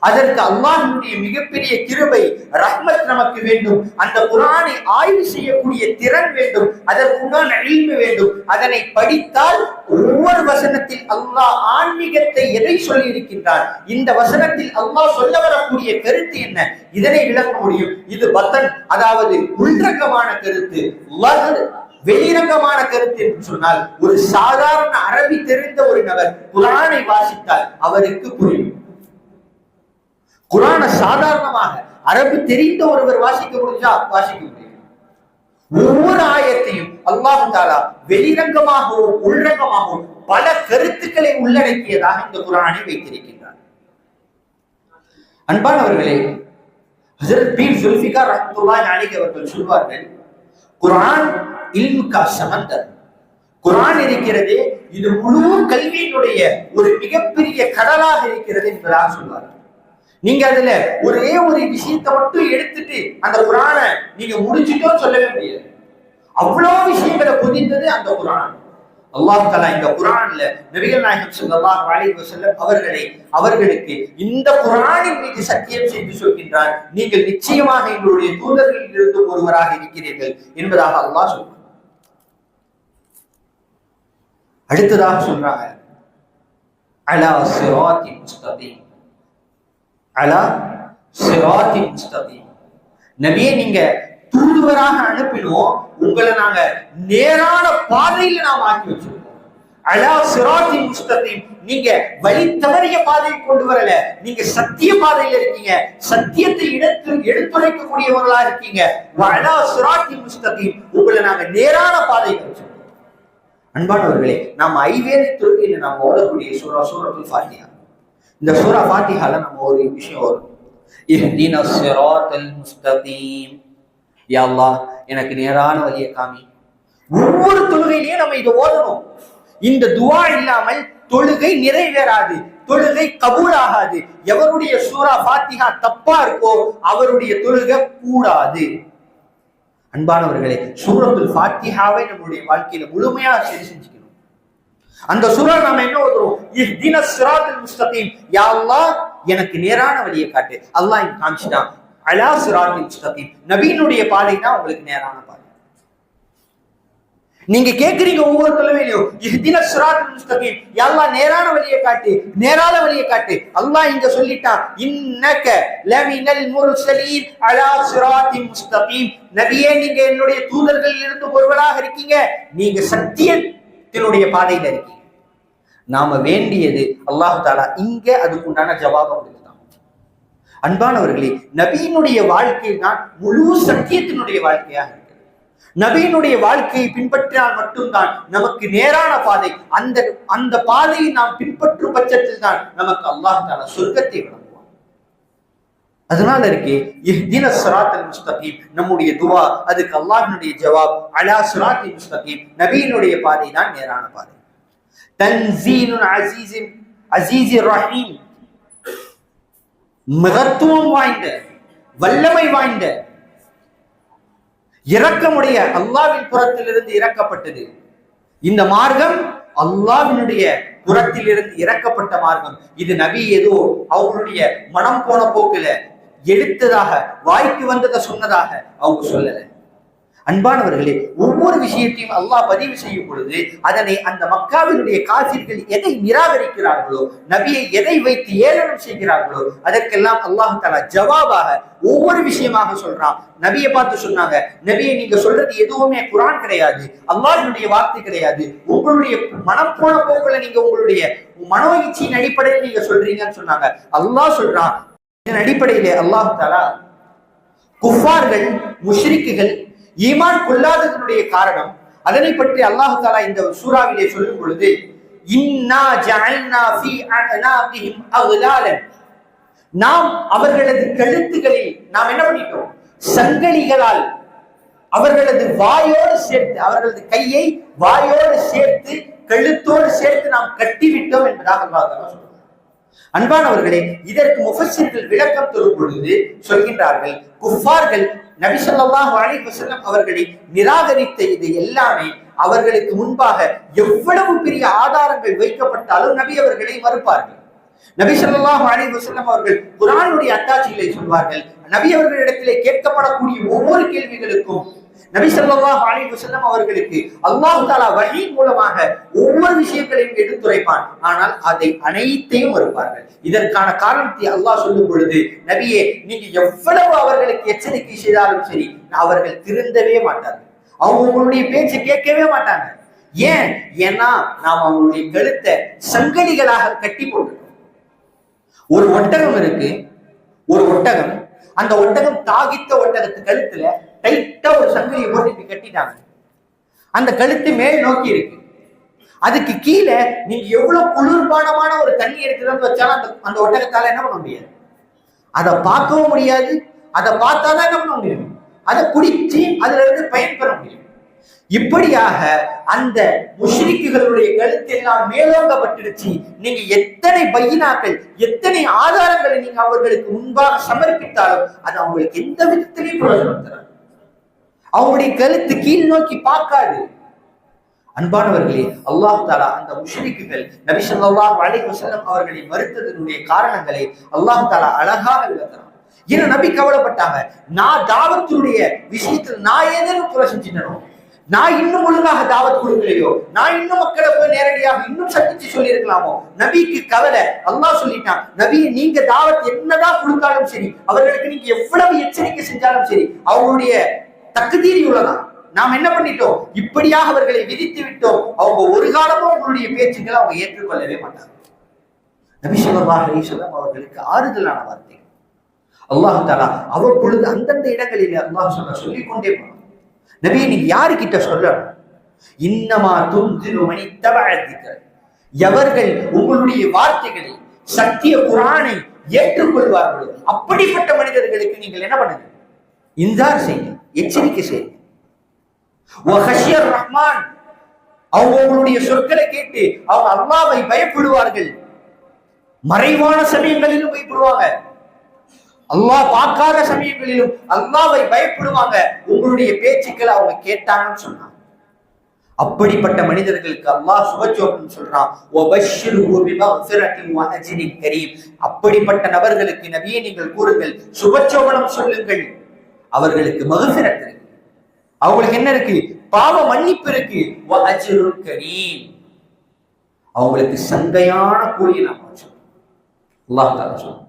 அதற்கு அல்லாஹ்வுடைய மிகப்பெரிய கிருபை, ரஹ்மத் நமக்கு வேண்டும். அந்த குர்ஆனை ஆய்வு செய்யக்கூடிய திறன் வேண்டும், அதற்குண்டான இல்மு வேண்டும். அதனை படித்தால் ஒவ்வொரு வசனத்தில் அல்லாஹ் ஆன்மீகத்தை எதை சொல்லி இருக்கின்றார், இந்த வசனத்தில் அல்லாஹ் சொல்ல வரக்கூடிய கருத்து என்ன, இதனை விளக்க முடியும். இது பத்தன், அதாவது உள்ரங்கமான கருத்து. வெளிரங்கமான கருத்து என்று சொன்னால், ஒரு சாதாரண அரபி தெரிந்த ஒரு நபர் குர்ஆனை வாசித்தால் அவருக்கு புரியும். குர்ஆனை சாதாரணமாக அரபு தெரிந்த ஒருவர் வாசிக்க முடிஞ்சா வாசிக்க முடியும். ஒவ்வொரு ஆயத்தையும் அல்லாஹ் தஆலா வெளிரங்கமாகவும் உள்ரங்கமாகவும் பல கருத்துக்களை உள்ளடக்கியதாக இந்த குர்ஆனை வைத்திருக்கின்றார். அன்பானவர்களே, ஹஜ்ரத் பீர் ஜுல்ஃபிகார் ரஹ்மத்துல்லாஹி அலைஹி அவர்கள் சொல்வார்கள், குர்ஆன் இல்மு கா சமந்தர். குர்ஆன் இருக்கிறது, இது முழு கல்வியினுடைய ஒரு மிகப்பெரிய கடலாக இருக்கிறது என்பதாக சொல்வார்கள். நீங்க அதுல ஒரே ஒரு விஷயத்தை மட்டும் எடுத்துட்டு அந்த குர்ஆனை நீங்க முடிச்சுட்டோ சொல்லவே முடியாது. அவ்வளவு விஷயங்களை பொதிந்தது அந்த குர்ஆன். அல்லாஹ் தஆலா இந்த குர்ஆன்ல நபிகள் நாயகம் ஸல்லல்லாஹு அலைஹி வஸல்லம் அவர்களுக்கு இந்த குர்ஆனின் மீது சத்தியம் செய்து சொல்கின்றார், நீங்கள் நிச்சயமாக எங்களுடைய தூதர்களில் இருந்து ஒருவராக இருக்கிறீர்கள் என்பதாக அல்லாஹ் சொல்றார். அடுத்ததாக சொல்றாங்க, அலா சிராத்தி முஸ்தகீம், அலா சிராத்தி முஸ்தகீம். நபியே, நீங்க தூதுவராக அனுப்பினோம், உங்களை நாங்க நேரான பாதையில நாம் ஆக்கி வச்சிருக்கோம். அலா சிராத்தி முஸ்தகீம், நீங்க வழி தவறிய பாதையை கொண்டு வரல, நீங்க சத்திய பாதையில இருக்கீங்க, சத்தியத்தை எடுத்துரைக்கக்கூடியவர்களா இருக்கீங்க. அலா சிராத்தி முஸ்தகீம், உங்களை நாங்க நேரான பாதையில வச்சிருக்கோம். அன்பானவர்களே, நாம் ஐவேளை தொழுகையில நாம் ஓதக்கூடிய சூரத்துல் ஃபாத்திஹா. இந்த சூரா ஃபாத்திஹால நம்ம ஒரு விஷயம் வரும், இஹ்தினஸ் ஸிராத்தல் முஸ்தகீம், யா அல்லாஹ் எனக்கு நேரான வழியை காமி. ஒவ்வொரு தொழுகையிலையும் நம்ம இதை ஓதணும். இந்த துஆ இல்லாமல் தொழுகை நிறைவேறாது, தொழுகை கபூல் ஆகாது. எவருடைய சூரா ஃபாத்திஹா தப்பா இருக்கோ அவருடைய தொழுகை கூடாது. அன்பானவர்களே, சூரத்துல் ஃபாத்திஹாவை நம்முடைய வாழ்க்கையில முழுமையா சரி செஞ்சுக்கணும். அந்த சூரா நாம என்ன ஓதுறோம்? இஹ்தினஸ் ஸிராத்தல் முஸ்தகீம், யா அல்லாஹ் எனக்கு நேரான வழியை காட்டு. அல்லாஹ் இங்க காமிச்சிட்டான், அலா ஸிராத்தில் முஸ்தகீம், நபியினுடைய பாதை தான் உங்களுக்கு நேரான பாதை. நீங்க கேக்குறீங்க ஒவ்வொரு தொழுகையிலும், இஹ்தினஸ் ஸிராத்தல் முஸ்தகீம், யா அல்லாஹ் நேரான வழியை காட்டு, நேரான வழியை காட்டு. அல்லாஹ் இங்க சொல்லிட்டான், இன்னக லமினல் முர்ஸலீன் அலா ஸிராத்தில் முஸ்தகீம், நபியே நீங்க என்னுடைய தூதர்களில் இருந்து ஒருவராக இருக்கீங்க, நீங்க சத்தியத்தினுடைய பாதையில இருக்கீங்க. நாம வேண்டியது அல்லாஹ் தஆலா இங்க அதுக்குண்டான ஜவாபை கொடுத்தான். அன்பானவர்களே, நபியினுடைய வாழ்க்கை தான் முழு சத்தியத்தினுடைய வாழ்க்கையாக இருக்கிறது. நபியினுடைய வாழ்க்கையை பின்பற்றினால் மட்டும்தான் நமக்கு நேரான பாதை. அந்த பாதையை நாம் பின்பற்றும் பட்சத்தில் தான் நமக்கு அல்லாஹ் தஆலா சொர்க்கத்தை வழங்குவான். அதனால இருக்கே இஹ்தினஸ் ஸிராத்தல் முஸ்தகீம் நம்முடைய துஆ, அதுக்கு அல்லாஹ்வுடைய ஜவாப் அலா ஸிராத்தில் முஸ்தகீம், நபியினுடைய பாதை தான் நேரான பாதை. தன்சீலுன் அஸீஸிர் ரஹீம், மகத்துவம் வாய்ந்த வல்லமை வாய்ந்த இரக்கமுடைய அல்லாஹ்வின் புறத்திலிருந்து இறக்கப்பட்டது. இந்த மார்க்கம் அல்லாஹ்வினுடைய புறத்திலிருந்து இறக்கப்பட்ட மார்க்கம். இது நபி ஏதோ அவங்களுடைய மனம் போன போக்குல எடுத்ததாக, வாய்க்கு வந்ததை சொன்னதாக அவங்க சொல்லல. அன்பானவர்களே, ஒவ்வொரு விஷயத்தையும் அல்லாஹ் பதிவு செய்யும் பொழுது அதனை அந்த மக்காவினுடைய காஃபிர்கள் எதை நிராகரிக்கிறார்களோ, நபியை எதை வைத்து ஏளனம் செய்கிறார்களோ அதற்கெல்லாம் அல்லாஹ் தஆலா ஜவாபாக ஒவ்வொரு விஷயமாக சொல்றான். நபியை பார்த்து சொன்னாங்க, நபியை நீங்க சொல்றது எதுவுமே குர்ஆன் கிடையாது, அல்லாஹ்வுடைய வார்த்தை கிடையாது, உங்களுடைய மனம் போன போக்குல நீங்க உங்களுடைய மனோ இச்சையின் அடிப்படையில் நீங்க சொல்றீங்கன்னு சொன்னாங்க. அல்லாஹ் சொல்றான், இதன் அடிப்படையிலே அல்லாஹ் தஆலா குஃபார்கள் முஷ்ரிக்குகள் ஈமான் கொள்ளாததனுடைய காரணம், அதனை பற்றி அல்லாஹ் தஆலா இந்த சூராவிலே சொல்லும் பொழுது, இன்னா ஜஅல்னா ஃபீ அனாகிஹிம் அக்லாலன், நாம் அவர்களது கழுத்துகளில் நாம் என்ன பண்ணிட்டோம்? சங்கிலிகளால் அவர்களது வாயோடு சேர்த்து, அவர்களது கையை வாயோடு சேர்த்து கழுத்தோடு சேர்த்து நாம் கட்டிவிட்டோம் என்பதாக அல்லாஹ் தஆலா சொல்றார். அன்பானவர்களே, இதற்கு முஃபஸ்ஸிர்கள் விளக்கம் தரும் பொழுது சொல்கின்றார்கள், குஃபார்கள் நபி ஸல்லல்லாஹு அலைஹி வஸல்லம் அவர்களை நிராகரித்த இது எல்லாமே அவர்களுக்கு முன்பாக எவ்வளவு பெரிய ஆதாரங்கள் வைக்கப்பட்டாலும் நபி அவர்களை மறுப்பார்கள். நபி ஸல்லல்லாஹு அலைஹி வஸல்லம் அவர்கள் குர்ஆனுடைய அத்தாட்சிகளை சொல்வார்கள். நபி அவர்களிடத்திலே கேட்கப்படக்கூடிய ஒவ்வொரு கேள்விகளுக்கும் நபி ஸல்லல்லாஹு அலைஹி வஸல்லம் அவர்களுக்கு அல்லாஹ் தஆலா வஹீ மூலமாக ஒவ்வொரு விஷயங்களையும் எடுத்துரைப்பான். ஆனால் அதை அனைத்தையும் மறுப்பார்கள். இதற்கான காரணத்தை அல்லாஹ் சொல்லும் பொழுது, நபியே நீங்க எவ்வளவு அவர்களுக்கு எச்சரிக்கை செய்தாலும் சரி அவர்கள் திருந்தவே மாட்டார்கள், அவங்க உங்களுடைய பேச்சை கேட்கவே மாட்டாங்க. ஏன்? ஏன்னா நாம் அவங்களுடைய கழுத்தை சங்கிலிகளாக கட்டி போட்டுட்டோம். ஒரு ஒட்டகம் இருக்கு, ஒரு ஒட்டகம், அந்த ஒட்டகம் தாகித்த ஒட்டகத்து கழுத்துல டைட்டா ஒரு சங்கிலியை போட்டு கட்டிட்டாங்க. அந்த கழுத்து மேல் நோக்கி இருக்கு. அதுக்கு கீழே நீங்க எவ்வளவு குளிர்பானமான ஒரு தண்ணி இருக்குதுன்னு வச்சாலும் அந்த ஒட்டகத்தால என்ன பண்ண முடியாது, அதை பார்க்கவும் முடியாது. அதை பார்த்தாதான் என்ன பண்ண முடியும், அதை குடிச்சு அதுல இருந்து பயன்பெற முடியும். இப்படியாக அந்த முஷ்ரிக்குகளுடைய கழுத்து எல்லாம் மேலோங்கப்பட்டிருச்சு. நீங்க எத்தனை பையினாக்கள், எத்தனை ஆதாரங்களை நீங்க அவர்களுக்கு முன்பாக சமர்ப்பித்தாலும் அது அவங்களுக்கு எந்த விதத்திலையும் பிரயோஜனம் தராது. அவங்களுடைய கழுத்து கீழ் நோக்கி பார்க்காது. அன்பானவர்களே, அல்லாஹ் தஆலா அந்த முஷ்ரிக்குகள் நபி ஸல்லல்லாஹு அலைஹி வஸல்லம் அவர்களை மறுத்ததனுடைய காரணங்களை அல்லாஹ் தஆலா அழகாக விளக்குறான். ஏன்னா நபி கவலைப்பட்டாங்க, நான் தாவத்துடைய விஷயத்தில் நான் ஏதேனும் குறை செஞ்சிட்டனோ, நான் இன்னும் ஒழுங்காக தாவத் கொடுக்கலையோ, நான் இன்னும் மக்களை போய் நேரடியாக இன்னும் சந்திச்சு சொல்லி இருக்கலாமோ. நபிக்கு கவலை. அல்லாஹ் சொல்லிட்டான், நபி நீங்க தாவத் என்னதான் கொடுத்தாலும் சரி, அவர்களுக்கு நீங்க எவ்வளவு எச்சரிக்கை செஞ்சாலும் சரி, அவங்களுடைய தக்குதீரி உள்ளதான். நாம் என்ன பண்ணிட்டோம், இப்படியாக அவர்களை விதித்து விட்டோம். அவங்க ஒரு காலமும் உங்களுடைய பேச்சுக்களை அவங்க ஏற்றுக்கொள்ளவே மாட்டாங்க. நபி ஸல்லல்லாஹு அலைஹி வஸல்லம் அவர்களுக்கு ஆறுதலான வார்த்தை. அல்லாஹ் தஆலா அவ்வப்பொழுது அந்தந்த இடங்களில் அல்லாஹ் சொல்லிக் கொண்டே போனான். நபியை நீங்க யாருக்கிட்ட சொல்லணும், இன்னமா துன்சிரு மனி தபஅ திக்ர, எவர்கள் உங்களுடைய வார்த்தைகளை சத்திய குர்ஆனை ஏற்றுக்கொள்வார்களோ அப்படிப்பட்ட மனிதர்களுக்கு நீங்கள் என்ன பண்ணுங்க, இன்சார் செய்யுங்க, எச்சரிக்கை செய்யுங்க. வஹஷியர் ரஹ்மான், அவங்க உங்களுடைய சொற்களை கேட்டு அவங்க அல்லாஹ்வை பயப்படுவார்கள். மறைவான சமயங்களிலும் பயப்படுவாங்க, அல்லாஹ் பார்க்காத சமயங்களிலும் அல்லாஹ்வை பயப்படுவாங்க. உங்களுடைய பேச்சுக்களை அவங்க கேட்டாங்கன்னு சொன்னாங்க. அப்படிப்பட்ட மனிதர்களுக்கு அல்லாஹ் சுபச்சோபம் சொல்றான், வபஷ்ஷிருஹு பிமக்ஃபிரத்தின் வ அஜ்ரின் கரீம். அப்படிப்பட்ட நபர்களுக்கு நபியே நீங்கள் கூறுங்கள், சுபச்சோபனம் சொல்லுங்கள். அவர்களுக்கு மக்ஃபிரத் இருக்கு, அவங்களுக்கு என்ன இருக்கு, பாவ மன்னிப்பு இருக்கு. வ அஜ்ருன் கரீம், அவங்களுக்கு சங்கையான கூலியை நாம் சொல்றோம். அல்லாஹ் தஆலா சொல்றான்.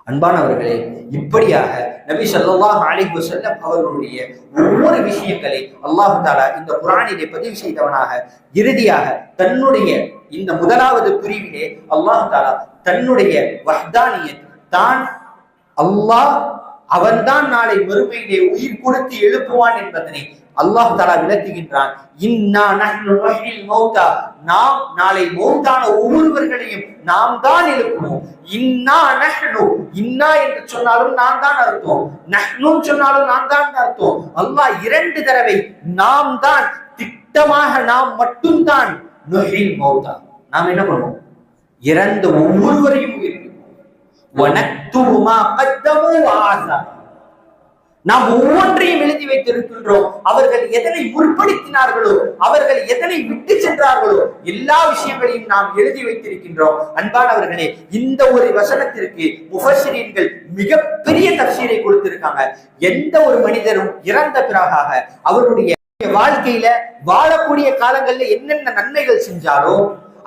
அன்பானவர்களே, இப்படியாக நபி ஸல்லல்லாஹு அலைஹி வஸல்லம் அவர்களுடைய ஒவ்வொரு விஷயங்களை அல்லாஹ் தஆலா இந்த குர்ஆனிலே பதிவு செய்தவனாக இறுதியாக தன்னுடைய இந்த முதலாவது பிரிவிலே அல்லாஹ் தஆலா தன்னுடைய வஹ்தானியத், தான் அல்லாஹ் அவன்தான் நாளை மறுமையிலே உயிர் கொடுத்து எழுப்புவான் என்பதனை அல்லாஹ் தஆலா விளக்குகின்றான். இன்னா நஹ்னு நுஹ்யில் மௌதா, நாம் நாளை மௌத்தான ஒவ்வொருவர்களையும் நாம் தான் எழுப்புவோம். இன்னா நஹ்னு, இன்னா என்று சொன்னாலும் நான் தான் அர்த்தம், நஹ்னு சொன்னாலும் நான் தான் அர்த்தம். அல்லாஹ் இரண்டு தடவை நாம் தான், திட்டமாக நாம் மட்டும்தான் நுஹ்யில் மௌதா, நாம் என்ன பண்ணுவோம், இறந்த ஒவ்வொருவரையும் உயிர்ப்பிப்போம். வனக்துபு மா கத்தமு வ ஆஸாரு, நாம் ஒவ்வொன்றையும் எழுதி வைத்திருக்கின்றோம். அவர்கள் எதனை முற்படுத்தினார்களோ, அவர்கள் எதனை விட்டு சென்றார்களோ, எல்லா விஷயங்களையும் நாம் எழுதி வைத்திருக்கின்றோம். அன்பானவர்களே, இந்த ஒரு வசனத்திற்கு முஃபஸ்ஸிரீன்கள் மிகப்பெரிய தஃசீரை கொடுத்திருக்காங்க. எந்த ஒரு மனிதரும் இறந்த பிறகாக அவருடைய வாழ்க்கையில வாழக்கூடிய காலங்கள்ல என்னென்ன நன்மைகள் செஞ்சாரோ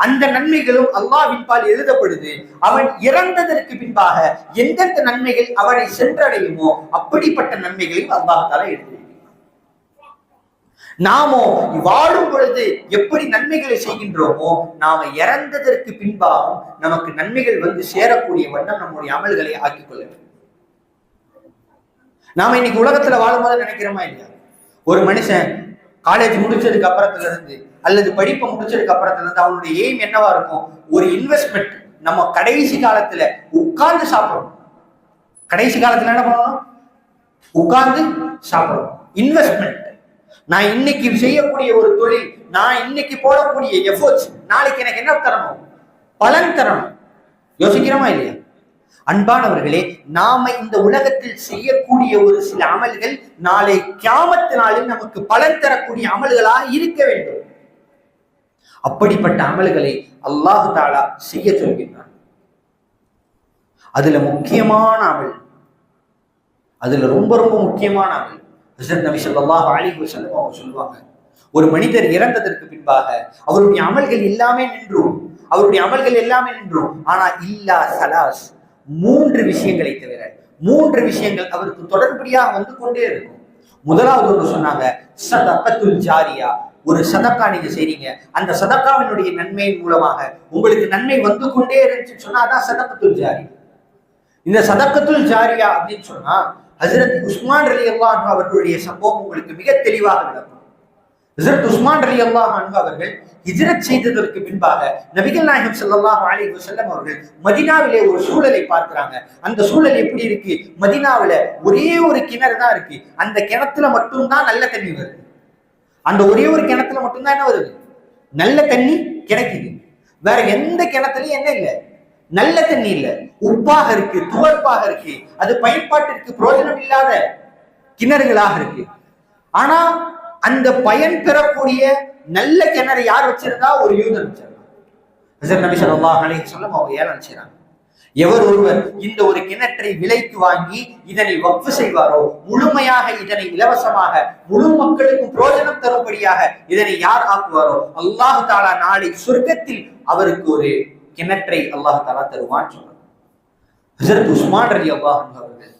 அந்த நன்மைகளும் அல்லாஹ்வின் பால் எழுதப்படுது. அவன் இறந்ததற்கு பின்பாக எந்தெந்த நன்மைகள் அவனை சென்றடையுமோ அப்படிப்பட்ட நன்மைகளையும் அல்லாஹ் தஆலா எழுதியிருக்கிறான். நாமோ வாழும் பொழுது எப்படி நன்மைகளை செய்கின்றோமோ, நாம இறந்ததற்கு பின்பாகவும் நமக்கு நன்மைகள் வந்து சேரக்கூடிய வண்ணம் நம்முடைய அமல்களை ஆக்கிக் கொள்ள வேண்டும். நாம இன்னைக்கு உலகத்துல வாழும்போது நினைக்கிறோமா இல்லையா, ஒரு மனுஷன் காலேஜ் முடிச்சதுக்கு அப்புறத்துல இருந்து அல்லது படிப்பை முடிச்சதுக்கு அப்புறத்துல இருந்து அவனுடைய எய்ம் என்னவா இருக்கும், ஒரு இன்வெஸ்ட்மெண்ட். நம்ம கடைசி காலத்துல உட்கார்ந்து சாப்பிடணும். கடைசி காலத்துல என்ன பண்ணணும், உட்கார்ந்து சாப்பிடணும். இன்வெஸ்ட்மெண்ட். நான் இன்னைக்கு செய்யக்கூடிய ஒரு தொழில், நான் இன்னைக்கு போடக்கூடிய எஃபோர்ட்ஸ் நாளைக்கு எனக்கு என்ன தரணும், பலன் தரணும். யோசிக்கிறோமா இல்லையா? அன்பானவர்களே, நாம இந்த உலகத்தில் செய்யக்கூடிய ஒரு சில அமல்கள் நாளை கியாமத் நாளில் நமக்கு பலன் தரக்கூடிய அமல்களாக இருக்க வேண்டும். அப்படிப்பட்ட அமல்களை அல்லாஹ் தஆலா செய்ய சொல்கின்றான். அதுல முக்கியமான அமல், அதுல ரொம்ப ரொம்ப முக்கியமான அமல் ஹஜ்ரத் நபி ஸல்லல்லாஹு அலைஹி வஸல்லம் அவங்க சொல்லுவாங்க, ஒரு மனிதர் இறந்ததற்கு பின்பாக அவருடைய அமல்கள் எல்லாமே நின்றும், அவருடைய அமல்கள் எல்லாமே நின்றும். ஆனா இல்லா சலாஸ், மூன்று விஷயங்களை தவிர, மூன்று விஷயங்கள் அவருக்கு தொடர்படியாக வந்து கொண்டே இருக்கும். முதலாவது ஒன்று சொன்னாங்க, சதகத்துல் ஜாரியா. ஒரு சதக்கா நீங்க செய்றீங்க, அந்த சதக்காவினுடைய நன்மையின் மூலமாக உங்களுக்கு நன்மை வந்து கொண்டே இருந்துச்சுன்னு சொன்னா அதான் சதகத்துல் ஜாரியா. இந்த சதகத்துல் ஜாரியா அப்படின்னு சொன்னா ஹஜ்ரத் உஸ்மான் ரலியல்லாஹு அன்ஹு அவர்களுடைய சம்பவம் உங்களுக்கு மிக தெளிவாக விளக்கும். ஹஜ்ரத் உஸ்மான் ரலியல்லாஹு அன்ஹு அவர்கள் ஹிஜ்ரத் செய்ததற்கு பின்பாக நபிகள் நாயகம் ஸல்லல்லாஹு அலைஹி வஸல்லம் அவர்கள் மதீனாவிலே ஒரு சூழலை பார்க்கிறாங்க. அந்த சூழல் எப்படி இருக்கு, மதீனாவில ஒரே ஒரு கிணறு தான் இருக்கு. அந்த கிணத்துல மட்டும்தான் நல்ல தண்ணி வருது. அந்த ஒரே ஒரு கிணத்துல மட்டும்தான் என்ன வருது, நல்ல தண்ணி கிடைக்குது. வேற எந்த கிணத்துலயும் என்ன இல்லை, நல்ல தண்ணி இல்ல, உப்பாக இருக்கு, துவர்ப்பாக இருக்கு. அது பயன்பாட்டிற்கு பிரயோஜனம் இல்லாத கிணறுகளாக இருக்கு. ஆனா அந்த பயன் பெறக்கூடிய நல்ல கிணறு யார் வச்சிருந்தா? ஒரு யூதன் வச்சிருந்தான். ஹஸரத் நபி ஸல்லல்லாஹு அலைஹி வஸல்லம் அவங்க ஏலம் செய்றாங்க. எவர் ஒருவர் இந்த ஒரு கிணற்றை விலைக்கு வாங்கி இதனை வக்ஃப் செய்வாரோ, முழுமையாக இதனை இலவசமாக முழு மக்களுக்கும் பிரயோஜனம் தரும்படியாக இதனை யார் ஆக்குவாரோ, அல்லாஹ் தஆலா நாளை சொர்க்கத்தில் அவருக்கு ஒரு கிணற்றை அல்லாஹ் தஆலா தருவான் சொன்னார். ஹஸரத் உஸ்மான் ரலியல்லாஹு அன்ஹு அவர்கள்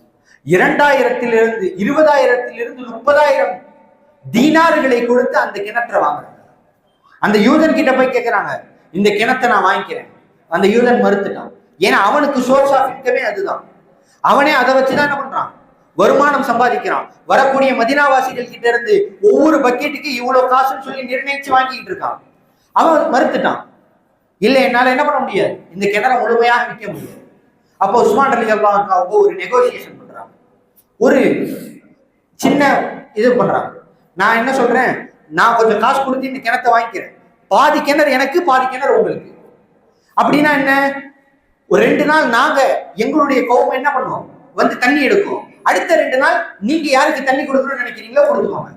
2000 20,000 30,000 தீனார்களை கொடுத்து அந்த கிணற்றை வாங்குறாங்க. அந்த யூதன் கிட்ட போய் கேட்கிறாங்க, இந்த கிணத்தை நான் வாங்கிக்கிறேன். அந்த யூதன் மறுத்துட்டான். ஏன்னா அவனுக்கு சோர்ஸ் ஆஃப் இன்கமே அதுதான். அவனே அதை வச்சுதான் என்ன பண்றான்? வருமானம் சம்பாதிக்கிறான். வரக்கூடிய மதீனாவாசிகள் கிட்ட இருந்து ஒவ்வொரு பக்கெட்டுக்கு இவ்வளவு காசுன்னு சொல்லி நிர்ணயிச்சு வாங்கிட்டு இருக்கான். அவன் மறுத்துட்டான். இல்ல, என்னால என்ன பண்ண முடியாது, இந்த கிணறை முழுமையாக விற்க முடியாது. அப்போ உஸ்மான் ரலியல்லாஹு அன்ஹு அவங்க ஒரு நெகோசியேஷன் பண்றாங்க, ஒரு சின்ன இது பண்றாங்க. நான் என்ன சொல்றேன், நான் கொஞ்சம் காசு கொடுத்து இந்த கிணத்தை வாங்கிக்கிறேன், பாதி கிணறு எனக்கு பாதி கிணறு உங்களுக்கு. அப்படின்னா என்ன, ஒரு 2 நாள் நாங்க எங்களுடைய கௌமம் என்ன பண்ணுவோம், வந்து தண்ணி எடுக்கும். அடுத்த 2 நாள் நீங்க யாருக்கு தண்ணி கொடுக்கணும்னு நினைக்கிறீங்களோ கொடுத்துக்கோங்க.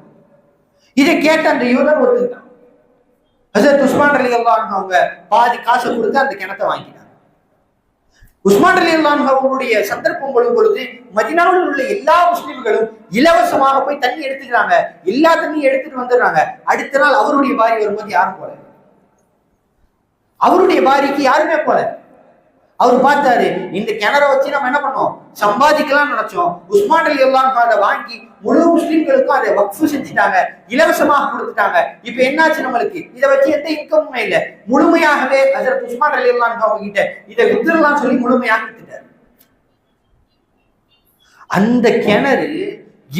இதை கேட்ட அந்த யூதன் ஒத்துக்கிட்டான். ஹஸரத் உஸ்மான் ரலியல்லாஹு அன்ஹு அவங்க பாதி காசை கொடுத்து அந்த கிணத்தை வாங்கிட்டாங்க. உஸ்மான் ரலியல்லாஹு அன்ஹு அவங்களுடைய சந்தர்ப்பம் பொழுது மதீனாவில் உள்ள எல்லா முஸ்லிம்களும் இலவசமாக போய் தண்ணி எடுத்துக்கிறாங்க. எல்லா தண்ணியும் எடுத்துட்டு வந்துடுறாங்க. அடுத்த நாள் அவருடைய பாரி வரும்போது யாரும் போல, அவருடைய பாரிக்கு யாருமே போல. அவர் பார்த்தாரு, இந்த கிணறை வச்சு நம்ம என்ன பண்ணோம், சம்பாதிக்கலாம்னு நினைச்சோம். உஸ்மான் ரலியல்லாஹு அன்ஹு அதை வாங்கி முழு முஸ்லிம்களுக்கும் அதை வக்ஃப் செஞ்சுட்டாங்க, இலவசமாக கொடுத்துட்டாங்க. இப்ப என்னாச்சு, நம்மளுக்கு இதை வச்சு எந்த இன்கமுமே இல்லை. முழுமையாகவே ஹஸரத் உஸ்மான் ரலியல்லாஹு அன்ஹு அவங்க கிட்ட இதை வித்துடலாம் சொல்லி முழுமையாக வித்துட்டாரு. அந்த கிணறு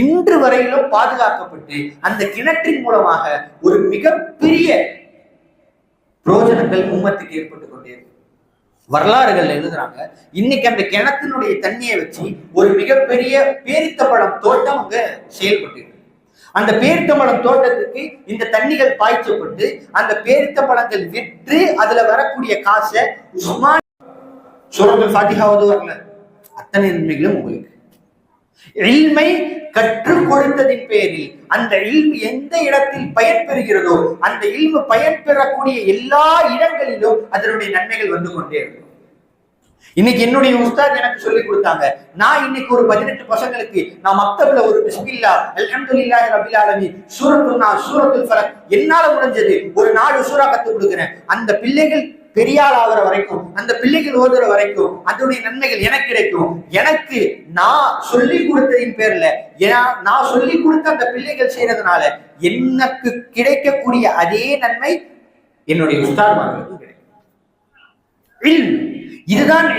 இன்று வரையிலும் பாதுகாக்கப்பட்டு அந்த கிணற்றின் மூலமாக ஒரு மிகப்பெரிய பிரயோஜனங்கள் உம்மத்துக்கு ஏற்பட்டு கொண்டே இருக்கு. வரலாறுகள் எழுதுறாங்க, இன்னைக்கு அந்த கிணத்தினுடைய தண்ணியை வச்சு ஒரு மிகப்பெரிய பேரித்தம்பழம் தோட்டம் அங்க செயல்பட்டு, அந்த பேரித்தம்பழம் தோட்டத்துக்கு இந்த தண்ணிகள் பாய்ச்சப்பட்டு அந்த பேரித்தம்பழங்கள் விற்று அதுல வரக்கூடிய காசை உஸ்மான் சூரத்துல் ஃபாத்திஹாவது வரல, அத்தனை நன்மைகளும் உங்களுக்கு. இல்மை கற்றுக் கொடுத்ததின் பேரில் அந்த இல்மு எந்த இடத்தில் பயன் பெறுகிறதோ அந்த இல்மு பயன் பெறக்கூடிய எல்லா இடங்களிலும் அதனுடைய நன்மைகள் வந்து கொண்டே இருக்கும். இன்னைக்கு என்னுடைய உஸ்தாத் எனக்கு சொல்லி கொடுத்தாங்க. நான் இன்னைக்கு ஒரு 18 பசங்களுக்கு நான் மக்தப்ல ஒரு பிஸ்மில்லா அல்ஹம்துலில்லாஹி ரப்பில் ஆலமீன் சூரத்துல் நாஸ் சூரத்துல் ஃபலக் என்னால முடிஞ்சது ஒரு 4 சூரா கத்து கொடுக்கிறேன். அந்த பிள்ளைகள் பெரியாள் ஆகிற வரைக்கும், அந்த பிள்ளைகள் ஓதுற வரைக்கும் அதனுடைய நன்மைகள் எனக்கு கிடைக்கும். எனக்கு நான் சொல்லி கொடுத்ததின் பேர்ல, நான் சொல்லி கொடுத்த அந்த பிள்ளைகள் செய்யறதுனால எனக்கு கிடைக்கக்கூடிய அதே நன்மை என்னுடைய உஸ்தாத்மார்களுக்கும் கிடைக்கும். இதுதான்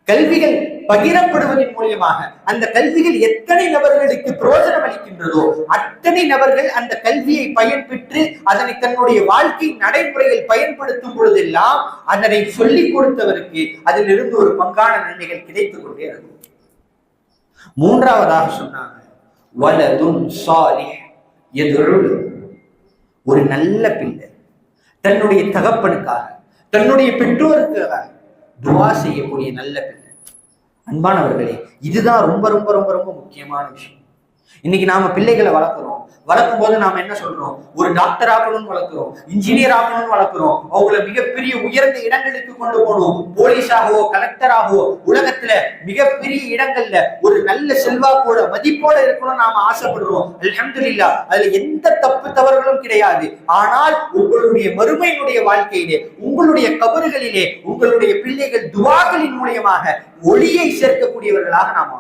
கல்விகள் பகிரப்படுவதன் மூலியமாக அந்த கல்விகள் எத்தனை நபர்களுக்கு பிரயோஜனம் அளிக்கின்றதோ அத்தனை நபர்கள் அந்த கல்வியை பயன்பெற்று அதனை தன்னுடைய வாழ்க்கை நடைமுறையில் பயன்படுத்தும் பொழுதெல்லாம் அதனை சொல்லிக் கொடுத்தவருக்கு அதிலிருந்து ஒரு பங்கான நன்மைகள் கிடைத்துக் கொண்டே இருக்கும். மூன்றாவதாக சொன்னாங்க, வலதுன் சாலிஹ் யதுஉ, ஒரு நல்ல பிள்ளை தன்னுடைய தகப்பனுக்காக தன்னுடைய பெற்றோருக்காக துஆ செய்யக்கூடிய நல்ல பிள்ளை. அன்பானவர்களே, இதுதான் ரொம்ப ரொம்ப ரொம்ப ரொம்ப முக்கியமான விஷயம். இன்னைக்கு நாம பிள்ளைகளை வளர்க்கும் போது நாம என்ன சொல்றோம், ஒரு டாக்டர் ஆகணும்னு வளர்க்கிறோம், இன்ஜினியர் ஆகணும்னு வளர்க்கிறோம், அவங்கள மிகப்பெரிய உயர்ந்த இடங்களுக்கு கொண்டு போகணும், போலீஸாகவோ கலெக்டராகவோ உலகத்துல மிகப்பெரிய இடங்கள்ல ஒரு நல்ல செல்வாக்கோட மதிப்போட இருக்கணும்னு நாம ஆசைப்படுறோம். அல்ஹம்துலில்லாஹ், அதுல எந்த தப்பு தவறுகளும் கிடையாது. ஆனால் உங்களுடைய மறுமையினுடைய வாழ்க்கையிலே, உங்களுடைய கபறுகளிலே உங்களுடைய பிள்ளைகள் துஆக்களின் மூலியமாக ஒளியை சேர்க்கக்கூடியவர்களாக நாம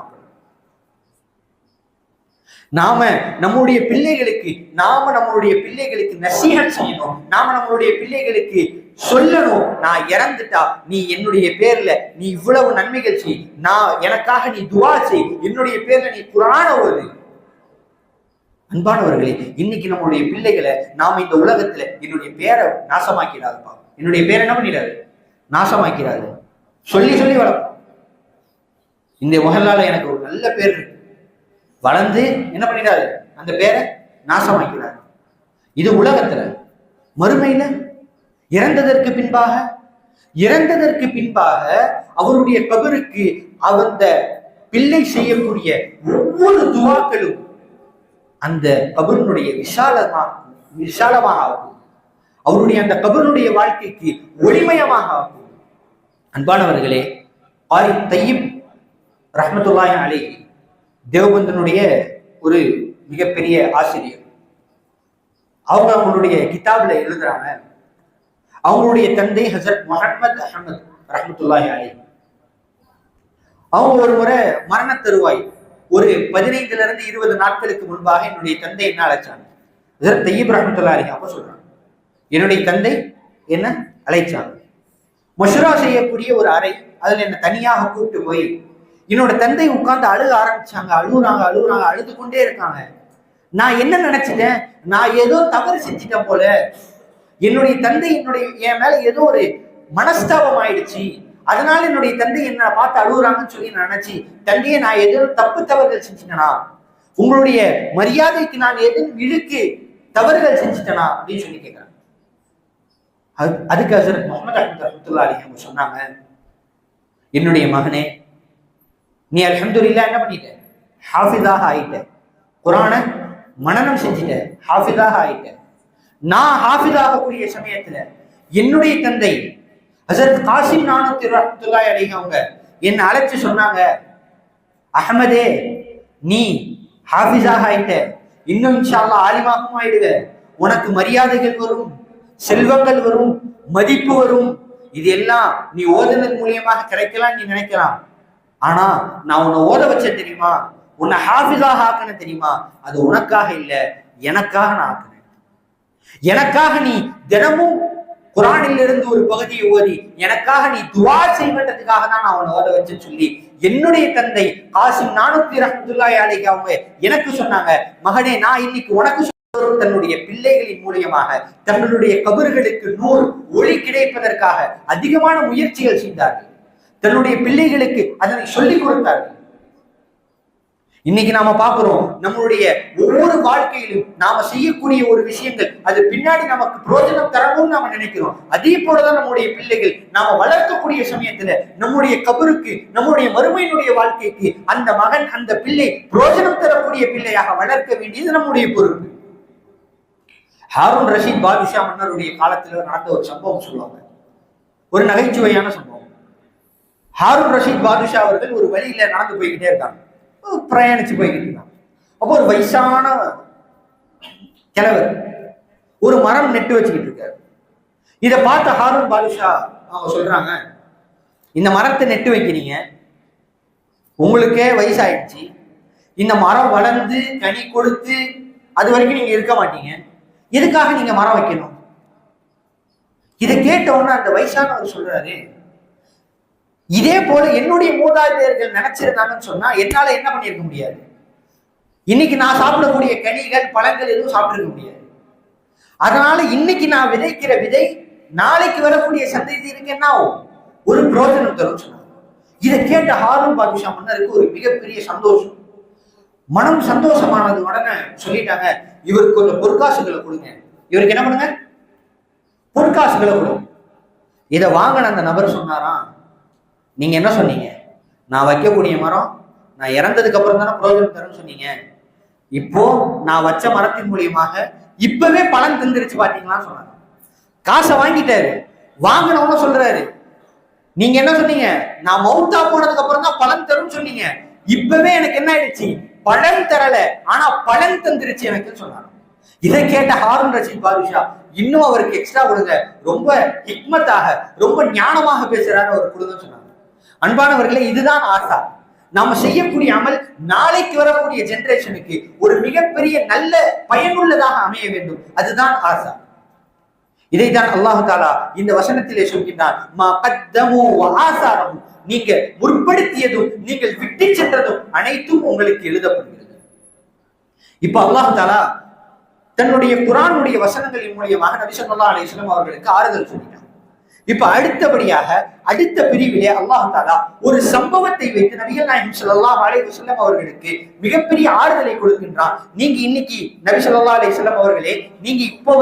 நம்முடைய பிள்ளைகளுக்கு நசீஹத் செய்யணும். நம்மளுடைய பிள்ளைகளுக்கு சொல்லணும், நான் இறந்துட்டா நீ என்னுடைய பேர்ல நீ இவ்வளவு நன்மைகள் செய், நான் எனக்காக நீ துஆ செய், என்னுடைய பேர்ல நீ குர்ஆன ஓது. அன்பானவர்களே, இன்னைக்கு நம்மளுடைய பிள்ளைகளை நாம இந்த உலகத்துல என்னுடைய பேரை நாசமாக்கிறாருப்பா, என்னுடைய பேரை என்ன பண்ணிடாரு, நாசமாக்கிறாரு சொல்லி சொல்லி வளர்ப்போம். இந்த மஹல்லால எனக்கு ஒரு நல்ல பேர் இருக்கு, வளர்ந்து என்ன பண்ணிடாரு, அந்த பேரை நாசமாக்கிறார். இது உலகத்துல. மறுமையில இறந்ததற்கு பின்பாக அவருடைய கபருக்கு அந்த பிள்ளை செய்யக்கூடிய ஒவ்வொரு துஆக்களும் அந்த கபருடைய விசாலமாக ஆகும். அவருடைய அந்த கபருடைய வாழ்க்கைக்கு ஒளிமயமாக ஆக்கும். அன்பானவர்களே, ஆரி தையிப் ரஹ்மத்துல்லாஹி அலைஹி தேவபந்தனுடைய ஒரு மிகப்பெரிய ஆசிரியர். அவங்களுடைய கிதாபில் எழுதுறாங்க, அவங்களுடைய தந்தை ஹசரத் முஹம்மது அஹமது ரஹ்மத்துல்லாஹி அலைஹி அவங்க ஒரு முறை மரண தருவாய் ஒரு 15 to 20 நாட்களுக்கு முன்பாக என்னுடைய தந்தை என்ன அழைச்சாங்க. ஹசரத் தையிப் ரஹ்மத்துல்லாஹி அலைஹி அப்ப சொல்றாங்க, என்னுடைய தந்தை என்ன அழைச்சாங்க. மஷ்ரா செய்யக்கூடிய ஒரு அறை, அதுல என்ன தனியாக கூப்பிட்டு போய் என்னோட தந்தை உட்கார்ந்து அழுக ஆரம்பிச்சாங்க. அழுகுறாங்க அழுது கொண்டே இருக்காங்க. நான் என்ன நினைச்சிட்டேன், நான் ஏதோ தவறு செஞ்சிட்டேன் போல, என்னுடைய தந்தை என் மேல ஏதோ ஒரு மனஸ்தாபம் ஆயிடுச்சு, அதனால என்னுடைய தந்தை என்ன பார்த்து அழுகுறாங்கன்னு சொல்லி நினைச்சு, தந்தையை நான் ஏதோ தப்பு தவறுகள் செஞ்சுட்டேனா, உங்களுடைய மரியாதைக்கு நான் எதுவும் இழுக்கு தவறுகள் செஞ்சுட்டேனா அப்படின்னு சொல்லி கேட்கிறாங்க. அதுக்கு ஹசரத் முஹம்மது அஹ்மது ரஹ்மத்துல்லாஹி அலைஹி அவங்க சொன்னாங்க, என்னுடைய மகனே, நீ அல்ஹம்துலில்லாஹ் என்ன பண்ணிட்ட, ஹாஃபிதாக ஆயிட்ட, குர்ஆனை மனனம் செஞ்சிட்ட, ஹாஃபிதாக ஆயிட்ட. நான் ஹாஃபிதாக கூடிய சமயத்துல என்னுடைய தந்தை ஹசரத் காசிம் நானூத்தி ரஹ்மத்துல்லாஹி அலைஹி அவங்க என்ன அழைச்சு சொன்னாங்க, அஹ்மதே நீ ஹாஃபிஸாக ஆயிட்ட, இன்னும் இன்ஷா அல்லாஹ் ஆலிமாகவும் ஆயிடுவ, உனக்கு மரியாதைகள் வரும், செல்வங்கள் வரும், மதிப்பு வரும், இது எல்லாம் நீ ஓதுனது மூலியமாக கிடைக்கலாம் நீ நினைக்கலாம். ஆனா நான் உன்னை ஓத வச்ச தெரியுமா, உன்னை ஹாஃபிஸாக ஆக்கணும் தெரியுமா, அது உனக்காக இல்ல, எனக்காக நான் ஆக்கினேன். எனக்காக நீ தினமும் குர்ஆனில் இருந்து ஒரு பகுதியை ஓதி எனக்காக நீ துஆ செய்வதற்காக தான் நான் உன்னை ஓத வச்சேன்னு சொல்லி என்னுடைய தந்தை காசிம் நானூத்தி ரஹ்மத்துல்லாஹி அலைஹி அவங்க எனக்கு சொன்னாங்க, மகனே, நான் இன்னைக்கு உனக்கு தன்னுடைய பிள்ளைகளின் மூலியமாக தங்களுடைய கபர்களுக்கு நூறு ஒளி கிடைப்பதற்காக அதிகமான முயற்சிகள் செய்தார்கள். தன்னுடைய பிள்ளைகளுக்கு அதனை சொல்லிக் கொடுத்தார்கள். இன்னைக்கு நாம பார்க்கிறோம், நம்மளுடைய ஒவ்வொரு வாழ்க்கையிலும் நாம செய்யக்கூடிய ஒரு விஷயங்கள் அது பின்னாடி நமக்கு பிரோஜனம் தரணும்னு நாம நினைக்கிறோம். அதே போலதான் நம்முடைய பிள்ளைகள் நாம வளர்க்கக்கூடிய சமயத்துல நம்முடைய கபருக்கு, நம்முடைய மறுமையினுடைய வாழ்க்கைக்கு அந்த மகன், அந்த பிள்ளை பிரோஜனம் தரக்கூடிய பிள்ளையாக வளர்க்க வேண்டியது நம்முடைய பொறுப்பு. ஹாரூன் ரஷீத் பாதுஷா மன்னருடைய காலத்துல நடந்த ஒரு சம்பவம் சொல்லுவாங்க, ஒரு நகைச்சுவையான சம்பவம். ஹாரூன் ரஷீத் பாதுஷா அவர்கள் ஒரு வழியில நடந்து போய்கிட்டே இருக்காங்க, பிரயாணிச்சு போய்கிட்டு இருக்காங்க. அப்போ ஒரு வயசான கிழவர் ஒரு மரம் நெட்டு வச்சுக்கிட்டு இருக்காரு. இதை பார்த்த ஹாரூன் பாதுஷா அவங்க சொல்றாங்க, இந்த மரத்தை நெட்டு வைக்கிறீங்க, உங்களுக்கே வயசாயிடுச்சு, இந்த மரம் வளர்ந்து கனி கொடுத்து அது வரைக்கும் நீங்க இருக்க மாட்டீங்க, எதுக்காக நீங்க மரம் வைக்கணும்? இதை கேட்ட உடனே அந்த வயசானவர் சொல்றாரு, இதே போல என்னுடைய மூதாதையர்கள் நினைச்சிருந்தாங்கன்னு சொன்னா என்னால என்ன பண்ணிருக்க முடியாது, இன்னைக்கு நான் சாப்பிடக்கூடிய கனிகள் பழங்கள் எதுவும் சாப்பிட்டிருக்க முடியாது. அதனால இன்னைக்கு நான் விதைக்கிற விதை நாளைக்கு வரக்கூடிய சந்ததிக்கு என்ன ஆகும், ஒரு பிரோஜனம் தரும் சொன்னாங்க. இதை கேட்ட ஹாரூன் பாதுஷா மன்னருக்கு ஒரு மிகப்பெரிய சந்தோஷம், மனம் சந்தோஷமானது. உடனே சொல்லிட்டாங்க, இவருக்கு கொஞ்சம் பொற்காசுகளை கொடுங்க. இவருக்கு என்ன பண்ணுங்க, பொற்காசுகளை கொடுங்க. இதை வாங்கின அந்த நபர் சொன்னாராம், நீங்க என்ன சொன்னீங்க, நான் வைக்கக்கூடிய மரம் நான் இறந்ததுக்கு அப்புறம் தானே பிரயோஜனம் தரும்னு சொன்னீங்க, இப்போ நான் வச்ச மரத்தின் மூலியமாக இப்பவே பலன் தந்துருச்சு பாத்தீங்களான்னு சொன்னாங்க. காசை வாங்கிட்டாரு, வாங்கினவன சொல்றாரு, நீங்க என்ன சொன்னீங்க, நான் மௌத்தா போனதுக்கு அப்புறம் தான் பலன் தரும் சொன்னீங்க, இப்பவே எனக்கு என்ன ஆயிடுச்சு, பலன் தரல, ஆனா பலன் தந்துருச்சு எனக்கு சொன்னாங்க. இதை கேட்ட ஹாரூன் ரஷீத் பாதுஷா இன்னும் அவருக்கு எக்ஸ்ட்ரா கொடுங்க, ரொம்ப ஹிக்மத்தாக ரொம்ப ஞானமாக பேசுறாரு, அவர் கொடுங்க சொன்னாங்க. அன்பானவர்களே, இதுதான் ஆசா. நாம செய்யக்கூடிய அமல் நாளைக்கு வரக்கூடிய ஜெனரேஷனுக்கு ஒரு மிகப்பெரிய நல்ல பயனுள்ளதாக அமைய வேண்டும், அதுதான் ஆசா. இதைத்தான் அல்லாஹ் தஆலா இந்த வசனத்திலே சொல்கிறார், மா கத்தமு வ ஆசாரஹு, நீங்க முற்படுத்தியதும் நீங்கள் விட்டு சென்றதும் அனைத்தும் உங்களுக்கு எழுதப்படுகிறது. இப்ப அல்லாஹ் தஆலா தன்னுடைய குர்ஆனுடைய வசனங்களின் மூலமாக நபி ஸல்லல்லாஹு அலைஹி வஸல்லம் அவர்களுக்கு ஆறுதல் சொல்லிட்டார். இப்ப அடுத்தபடியாக அடுத்த பிரிவிலே அல்லாஹ் தஆலா ஒரு சம்பவத்தை வைத்து நபிகள் நாயகம் ஸல்லல்லாஹு அலைஹி வஸல்லம் அவர்களுக்கு மிகப்பெரிய ஆறுதலை கொடுக்கின்றான். நீங்க இன்னைக்கு நபி ஸல்லல்லாஹு அலைஹி வஸல்லம் அவர்களே, நீங்க இப்ப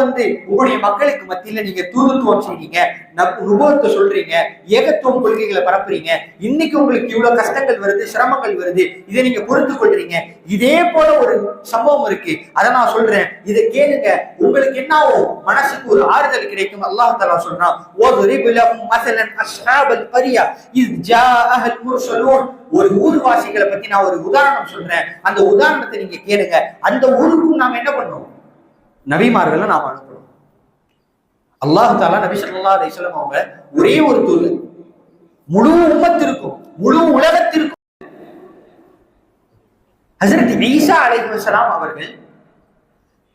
உங்களுடைய மக்களுக்கு மத்தியில நீங்க தூதுத்துவம் செய்றீங்க, நுபுவத்தை சொல்றீங்க, ஏகத்துவம் கொள்கைகளை பரப்புறீங்க, இன்னைக்கு உங்களுக்கு இவ்வளவு கஷ்டங்கள் வருது, சிரமங்கள் வருது, இதை நீங்க பொறுத்து கொள்றீங்க. இதே போல ஒரு சம்பவம் இருக்கு, அதை நான் சொல்றேன், இதை கேளுங்க, உங்களுக்கு என்ன ஆகும், மனசுக்கு ஒரு ஆறுதல் கிடைக்கும். அல்லாஹ் தஆலா சொல்றான், ஒரு ஊர்வாசிகளை பத்தி நான் ஒரு உதாரணம் சொல்றேன், அந்த உதாரணத்தை நீங்க கேளுங்க. அந்த ஊருக்கும் நாம என்ன பண்ணோம், நபிமார்களை நாம் அனுப்பணும். அல்லாஹ் தஆலா நபி ஸல்லல்லாஹு அலைஹி வஸல்லம் அவங்க ஒரே ஒரு தூதர், முழு உம்மத்திற்கும் முழு உலகத்திற்கும். ஹஜ்ரத் ஈசா அலைஹிஸ்ஸலாம் அவர்கள்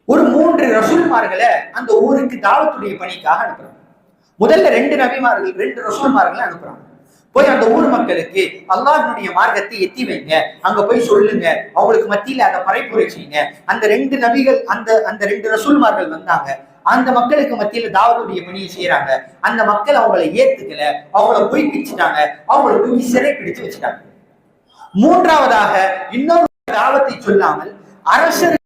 ஒரு 3 ரசூல்மார்களை அந்த ஊருக்கு தாவத்துடைய பணிக்காக அனுப்புறாங்க. முதல்ல 2 நபிமார்கள் 2 ரசூல்மார்களை அனுப்புறாங்க. போய் அந்த ஊர் மக்களுக்கு அல்லாஹ்வுடைய மார்க்கத்தை எத்தி வைங்க, அங்க போய் சொல்லுங்க, அவங்களுக்கு மத்தியில அதை பறைப்புரை செய்யுங்க. அந்த 2 நபிகள் அந்த 2 ரசூல்மார்கள் வந்தாங்க, அந்த மக்களுக்கு மத்தியில தாவத்துடைய பணியை செய்யறாங்க. அந்த மக்கள் அவங்களை ஏத்துக்கல, அவங்கள போய் பிடிச்சிட்டாங்க, அவங்களை தூக்கி சிறை பிடிச்சு வச்சுட்டாங்க. மூன்றாவதாக இன்னொரு தாவத்தை சொல்லாமல் அரசர்